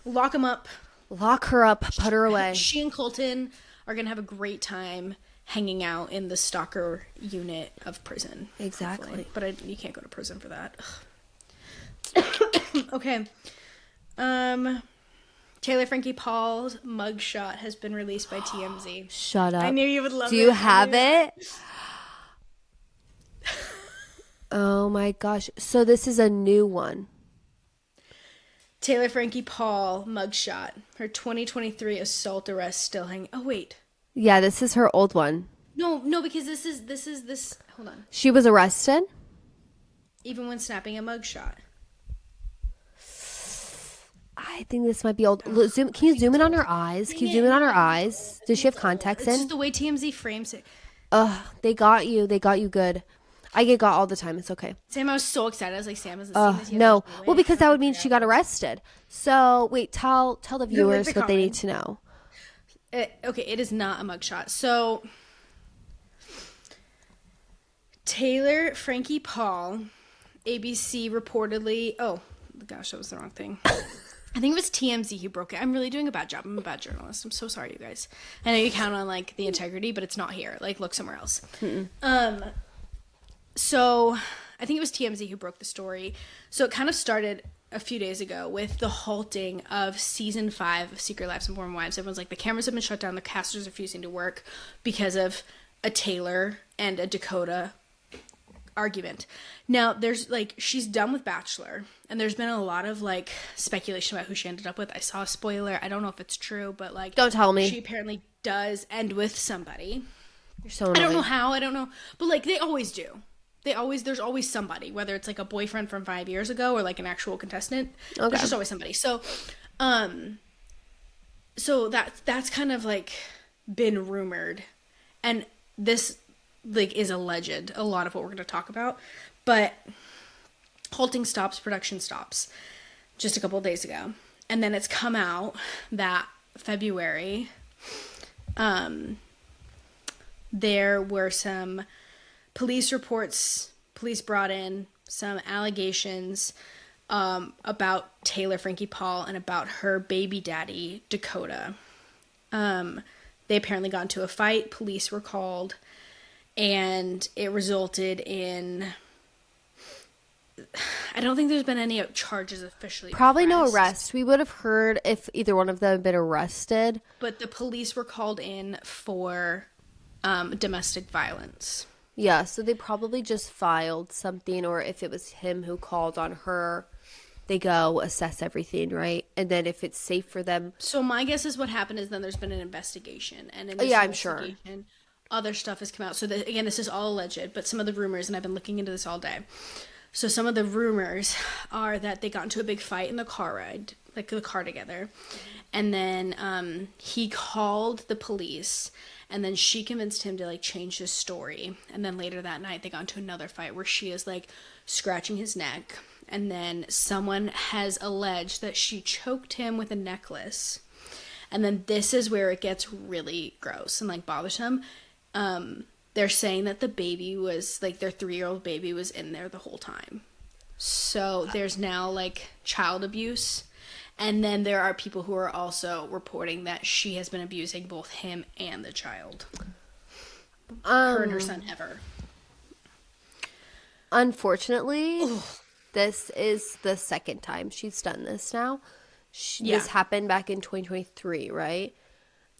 Lock them up. Lock her up. Put her away. She and Colton are going to have a great time hanging out in the stalker unit of prison. Exactly. Hopefully. But you can't go to prison for that. Okay. Taylor Frankie Paul's mugshot has been released by TMZ. Shut up. I knew you would love it. Do you have it? Oh my gosh. So this is a new one. Taylor Frankie Paul mugshot. Her 2023 assault arrest still hanging. Oh, wait. Yeah, this is her old one. No, because this is. Hold on. She was arrested? Even when snapping a mugshot. I think this might be old. Can you zoom in on her eyes? Can you zoom in on her eyes? Does she have contacts in? It's just the way TMZ frames it. Ugh, they got you. They got you good. I get got all the time. It's okay. Sam, I was so excited. I was like, Sam hasn't seen this yet. No. Well, because that would mean she got arrested. So, wait, tell the viewers what they need to know. Okay, it is not a mugshot. So, Taylor Frankie Paul, ABC reportedly... Oh, gosh, that was the wrong thing. I think it was TMZ who broke it. I'm really doing a bad job. I'm a bad journalist. I'm so sorry, you guys. I know you count on, like, the integrity, but it's not here. Like, look somewhere else. So, I think it was TMZ who broke the story. So, it kind of started a few days ago with the halting of season 5 of Secret Lives of Mormon Wives. Everyone's like, the cameras have been shut down. The casters are refusing to work because of a Taylor and a Dakota argument. Now, there's, like, she's done with Bachelor, and there's been a lot of, like, speculation about who she ended up with. I saw a spoiler. I don't know if it's true, but, like... Don't tell me. She apparently does end with somebody. You're so annoying. I don't know how. I don't know. But, like, they always do. There's always somebody, whether it's, like, a boyfriend from 5 years ago or, like, an actual contestant. Okay. There's just always somebody. So, that's kind of, like, been rumored. And this... like, is alleged, a lot of what we're going to talk about, but halting stops, production stops, just a couple of days ago, and then it's come out that February, there were some police reports, police brought in some allegations, about Taylor Frankie Paul and about her baby daddy, Dakota. They apparently got into a fight, police were called, and it resulted in, I don't think there's been any charges officially Probably pressed. no arrest. We would have heard if either one of them had been arrested. But the police were called in for domestic violence. Yeah, so they probably just filed something, or if it was him who called on her, they go assess everything, right? And then if it's safe for them. So my guess is what happened is then there's been an investigation, and in this Yeah, I'm sure. investigation, other stuff has come out. So again, this is all alleged, but some of the rumors, and I've been looking into this all day. So some of the rumors are that they got into a big fight in the car ride, like the car together, and then he called the police, and then she convinced him to like change his story, and then later that night they got into another fight where she is like scratching his neck, and then someone has alleged that she choked him with a necklace, and then this is where it gets really gross and like bothersome. They're saying that the baby was like their 3-year-old baby was in there the whole time. So there's now like child abuse. And then there are people who are also reporting that she has been abusing both him and the child. Her and her son ever. Unfortunately, this is the second time she's done this now. This happened back in 2023, right?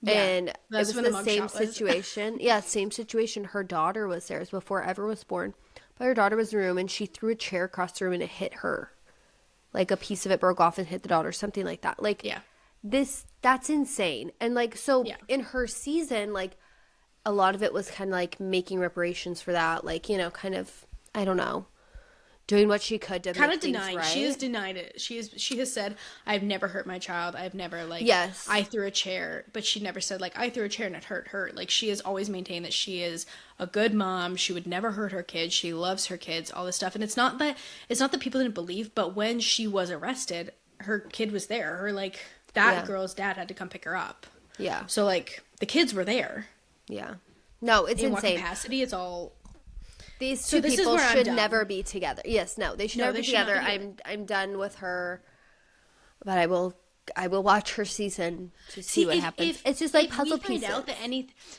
Yeah, and it was the same situation. Yeah, same situation. Her daughter was there. It was before Ever was born. But her daughter was in the room, and she threw a chair across the room, and it hit her. Like, a piece of it broke off and hit the daughter, something like that. Like, that's insane. And, like, so in her season, like, a lot of it was kind of, like, making reparations for that. Like, you know, kind of, I don't know, doing what she could to kind of make denying. Things right. She has denied it. She has said, "I've never hurt my child. I've never like I threw a chair," but she never said like I threw a chair and it hurt her. Like she has always maintained that she is a good mom. She would never hurt her kids. She loves her kids. All this stuff, and it's not that people didn't believe, but when she was arrested, her kid was there. Her like that girl's dad had to come pick her up. Yeah. So like the kids were there. Yeah. No, it's in insane. What capacity? It's all. These two people should never be together. Yes, no, they should never be together. I'm done with her, but I will watch her season to see what happens. It's just like puzzle pieces.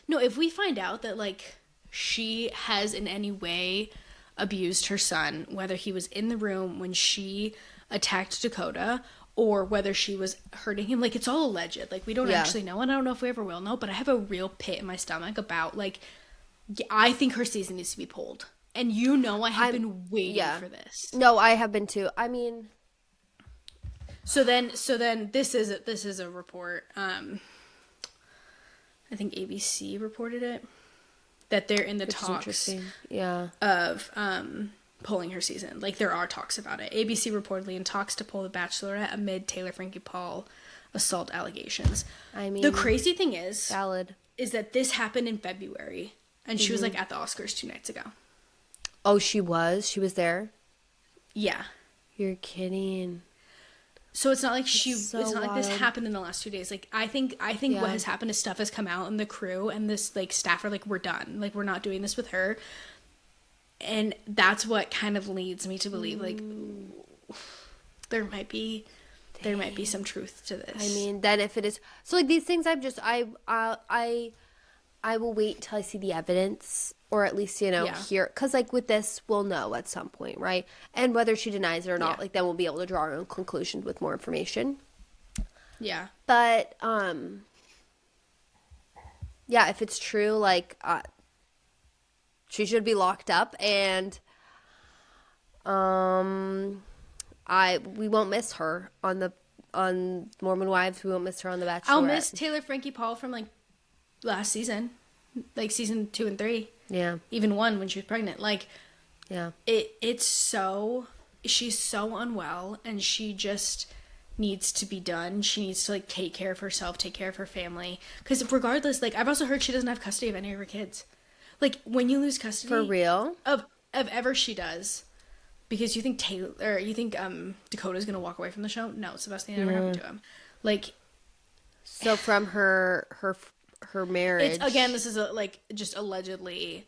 If we find out that like she has in any way abused her son, whether he was in the room when she attacked Dakota or whether she was hurting him, like it's all alleged. Like we don't actually know, and I don't know if we ever will know. But I have a real pit in my stomach about like. I think her season needs to be pulled. And you know I have been waiting for this. No, I have been too. I mean... So then this is a report. I think ABC reported it. That they're in the talks of pulling her season. Like there are talks about it. ABC reportedly in talks to pull The Bachelorette amid Taylor Frankie Paul assault allegations. I mean... The crazy thing is... Valid. Is that this happened in February. And she was, like, at the Oscars 2 nights ago. Oh, she was? She was there? Yeah. You're kidding. So it's not like it's not like this happened in the last 2 days. Like, I think what has happened is stuff has come out and the crew and this, like, staff are like, we're done. Like, we're not doing this with her. And that's what kind of leads me to believe, like, there might be some truth to this. I mean, then if it is... So, like, these things I will wait till I see the evidence, or at least, hear, because, like, with this, we'll know at some point, right? And whether she denies it or not, like, then we'll be able to draw our own conclusions with more information. Yeah. But, if it's true, like, she should be locked up, and, we won't miss her on Mormon Wives. We won't miss her on The Bachelorette. I'll miss Taylor Frankie Paul from, like, last season, like season 2 and 3, even 1 when she was pregnant. Like, it's so she's so unwell, and she just needs to be done. She needs to like take care of herself, take care of her family. Because regardless, like I've also heard she doesn't have custody of any of her kids. Like when you lose custody, for real, of Ever, she does. Because you think Dakota's gonna walk away from the show? No, Sebastian never happened to him. Like, so from her marriage. This is just allegedly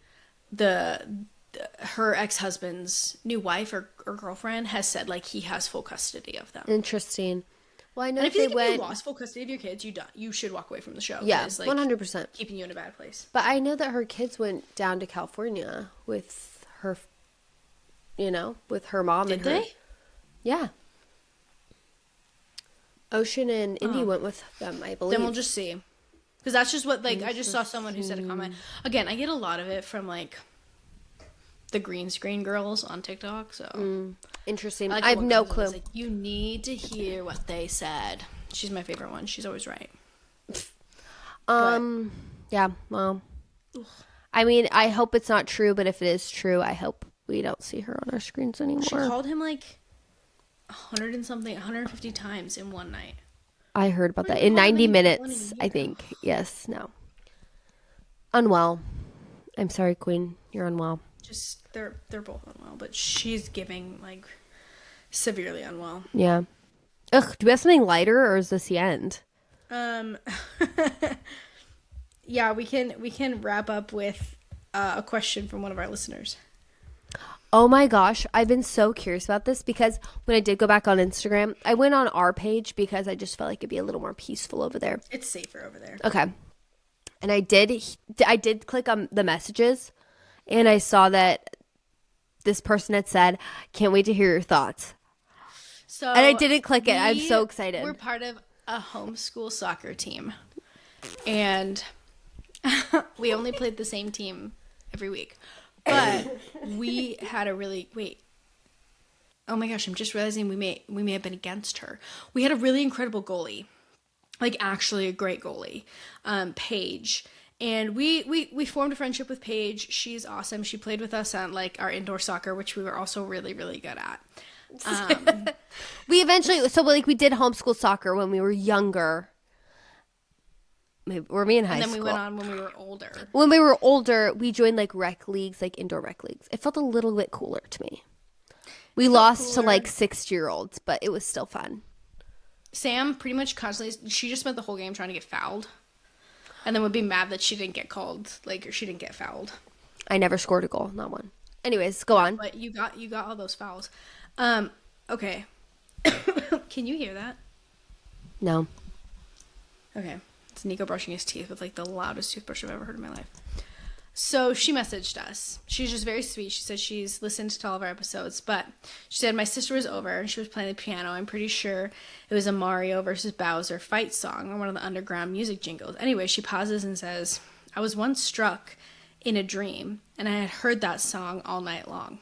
her ex-husband's new wife or girlfriend has said like he has full custody of them. Interesting. Well, I know if you lost full custody of your kids, you should walk away from the show. Yeah, 100%. Keeping you in a bad place. But I know that her kids went down to California with her, with her mom. Did they? Yeah. Ocean and Indy went with them, I believe. Then we'll just see. Because that's just what, like, I just saw someone who said a comment. Again, I get a lot of it from, like, the green screen girls on TikTok, so. Interesting. Like I have no clue. Like, you need to hear what they said. She's my favorite one. She's always right. Yeah, well. I mean, I hope it's not true, but if it is true, I hope we don't see her on our screens anymore. She called him, like, 150 times in one night. I heard about that. In 90 minutes, I think. Yes, no. Unwell. I'm sorry, Queen. You're unwell. Just, they're both unwell, but she's giving, like, severely unwell. Yeah. Ugh, do we have something lighter, or is this the end? Yeah, we can wrap up with a question from one of our listeners. Oh my gosh, I've been so curious about this because when I did go back on Instagram, I went on our page because I just felt like it'd be a little more peaceful over there. It's safer over there. Okay. And I did click on the messages, and I saw that this person had said, "Can't wait to hear your thoughts." So, and I didn't click it. I'm so excited. We're part of a homeschool soccer team, and we only played the same team every week. But we had a really oh my gosh, I'm just realizing we may have been against her. We had a really incredible goalie. Like, actually a great goalie. Paige. And we formed a friendship with Paige. She's awesome. She played with us on, like, our indoor soccer, which we were also really, really good at. We eventually, so like we did homeschool soccer when we were younger. Maybe, were we in high school? And then we went on when we were older. When we were older, we joined like rec leagues, like indoor rec leagues. It felt a little bit cooler to me. We lost to like 6-year-olds, but it was still fun. Sam pretty much constantly, she just spent the whole game trying to get fouled. And then would be mad that she didn't get called, like, or she didn't get fouled. I never scored a goal, not one. Anyways, go on. But you got all those fouls. Okay. Can you hear that? No. Okay. It's Nico brushing his teeth with, like, the loudest toothbrush I've ever heard in my life. So she messaged us. She's just very sweet. She said she's listened to all of our episodes, but she said my sister was over and she was playing the piano. I'm pretty sure it was a Mario versus Bowser fight song on one of the underground music jingles. Anyway, she pauses and says, I was once struck in a dream and I had heard that song all night long.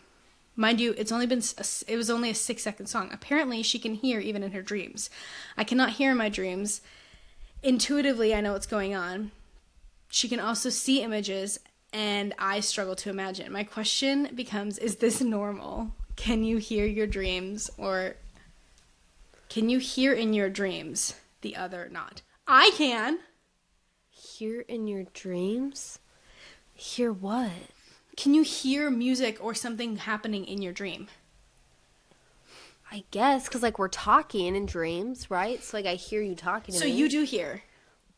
Mind you, it was only a 6-second song. Apparently, she can hear even in her dreams. I cannot hear in my dreams. Intuitively, I know what's going on. She can also see images, and I struggle to imagine. My question becomes, is this normal? Can you hear your dreams, or can you hear in your dreams, the other not? I can. Hear in your dreams? Hear what? Can you hear music or something happening in your dream? I guess, because, like, we're talking in dreams, right? So, like, I hear you talking to me. So you do hear.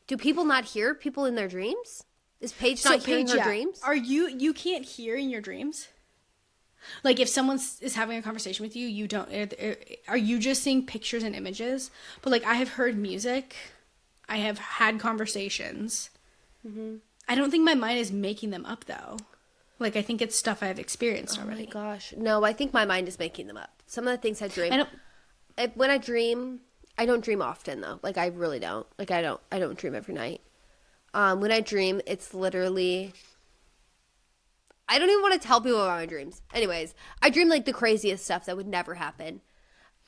Do people not hear people in their dreams? Is Paige not hearing her dreams? Are you can't hear in your dreams? Like, if someone is having a conversation with you, you don't. Are you just seeing pictures and images? But, like, I have heard music. I have had conversations. Mm-hmm. I don't think my mind is making them up, though. Like, I think it's stuff I've experienced already. Oh, my gosh. No, I think my mind is making them up. Some of the things I dream. When I dream, I don't dream often, though. Like, I really don't. Like, I don't dream every night. When I dream, it's literally... I don't even want to tell people about my dreams. Anyways, I dream, like, the craziest stuff that would never happen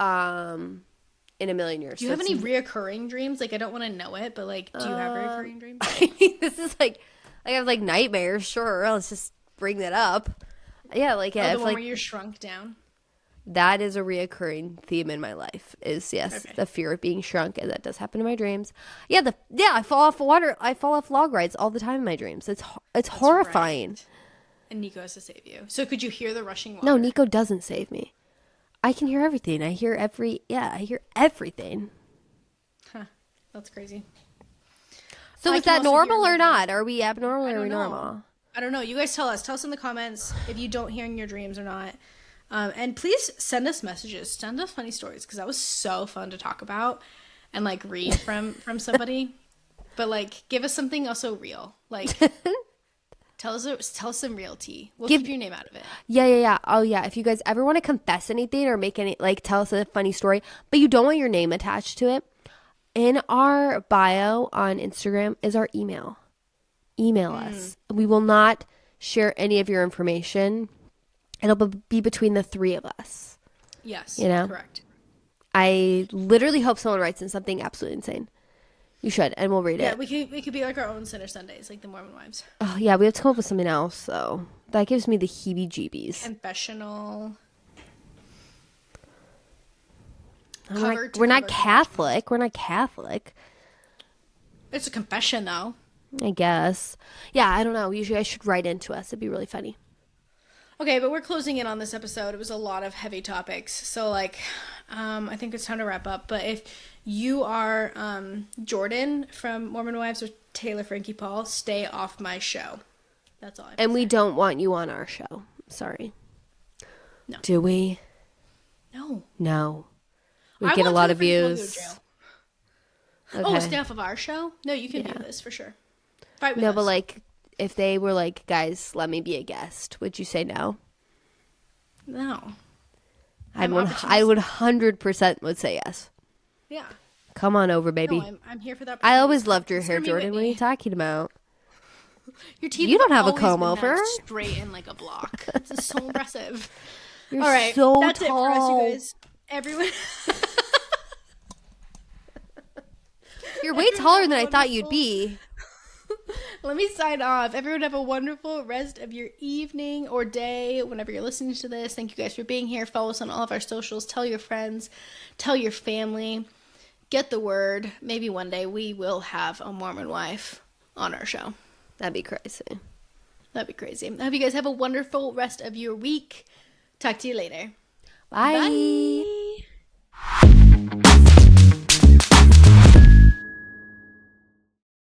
in a million years. Do you have any reoccurring dreams? Like, I don't want to know it, but, like, do you have reoccurring dreams? I mean, this is, like, I have, like, nightmares. Sure, let's just bring that up. Yeah, like... the one like, where you're shrunk down? That is a reoccurring theme in my life. Is yes, okay. The fear of being shrunk, and that does happen in my dreams. Yeah, I fall off water. I fall off log rides all the time in my dreams. It's horrifying. Right. And Nico has to save you. So could you hear the rushing water? No, Nico doesn't save me. I can hear everything. I hear everything. Huh. That's crazy. So is that normal or not? Are we abnormal or are we normal? I don't know. You guys tell us. Tell us in the comments if you don't hear in your dreams or not. And please send us messages. Send us funny stories, because that was so fun to talk about and, like, read from somebody. But, like, give us something also real. Like, tell us some real tea. We'll keep your name out of it. Yeah. Oh, yeah. If you guys ever want to confess anything or make any, like, tell us a funny story, but you don't want your name attached to it, in our bio on Instagram is our email. Email us. We will not share any of your information. It'll be between the three of us. Yes, correct. I literally hope someone writes in something absolutely insane. You should, and we'll read it. Yeah, we could be like our own Sinner Sundays, like the Mormon Wives. Oh, yeah, we have to come up with something else, so that gives me the heebie-jeebies. Confessional. We're not Catholic. We're not Catholic. It's a confession, though. I guess. Yeah, I don't know. Usually I should write into us. It'd be really funny. Okay, but we're closing in on this episode. It was a lot of heavy topics. So, like, I think it's time to wrap up. But if you are Jordan from Mormon Wives or Taylor Frankie Paul, stay off my show. That's all I have to say. We don't want you on our show. Sorry. No. Do we? No. We get a lot of views. Okay. Oh, staff of our show? No, you can do this for sure. Fight with us. But like, if they were like, guys, let me be a guest, would you say no? No. I would 100% would say yes. Yeah. Come on over, baby. No, I'm here for that. I always loved your hair, Jordan. What are you talking about? Your teeth. You don't have a comb over. Straight in like a block. It's so impressive. You're all right, so that's tall. it for us, you guys. Everyone. You're way taller than I thought you'd be. Let me sign off. Everyone have a wonderful rest of your evening or day whenever you're listening to this. Thank you guys for being here. Follow us on all of our socials. Tell your friends. Tell your family. Get the word. Maybe one day we will have a Mormon wife on our show. That'd be crazy. That'd be crazy. I hope you guys have a wonderful rest of your week. Talk to you later. Bye. Bye.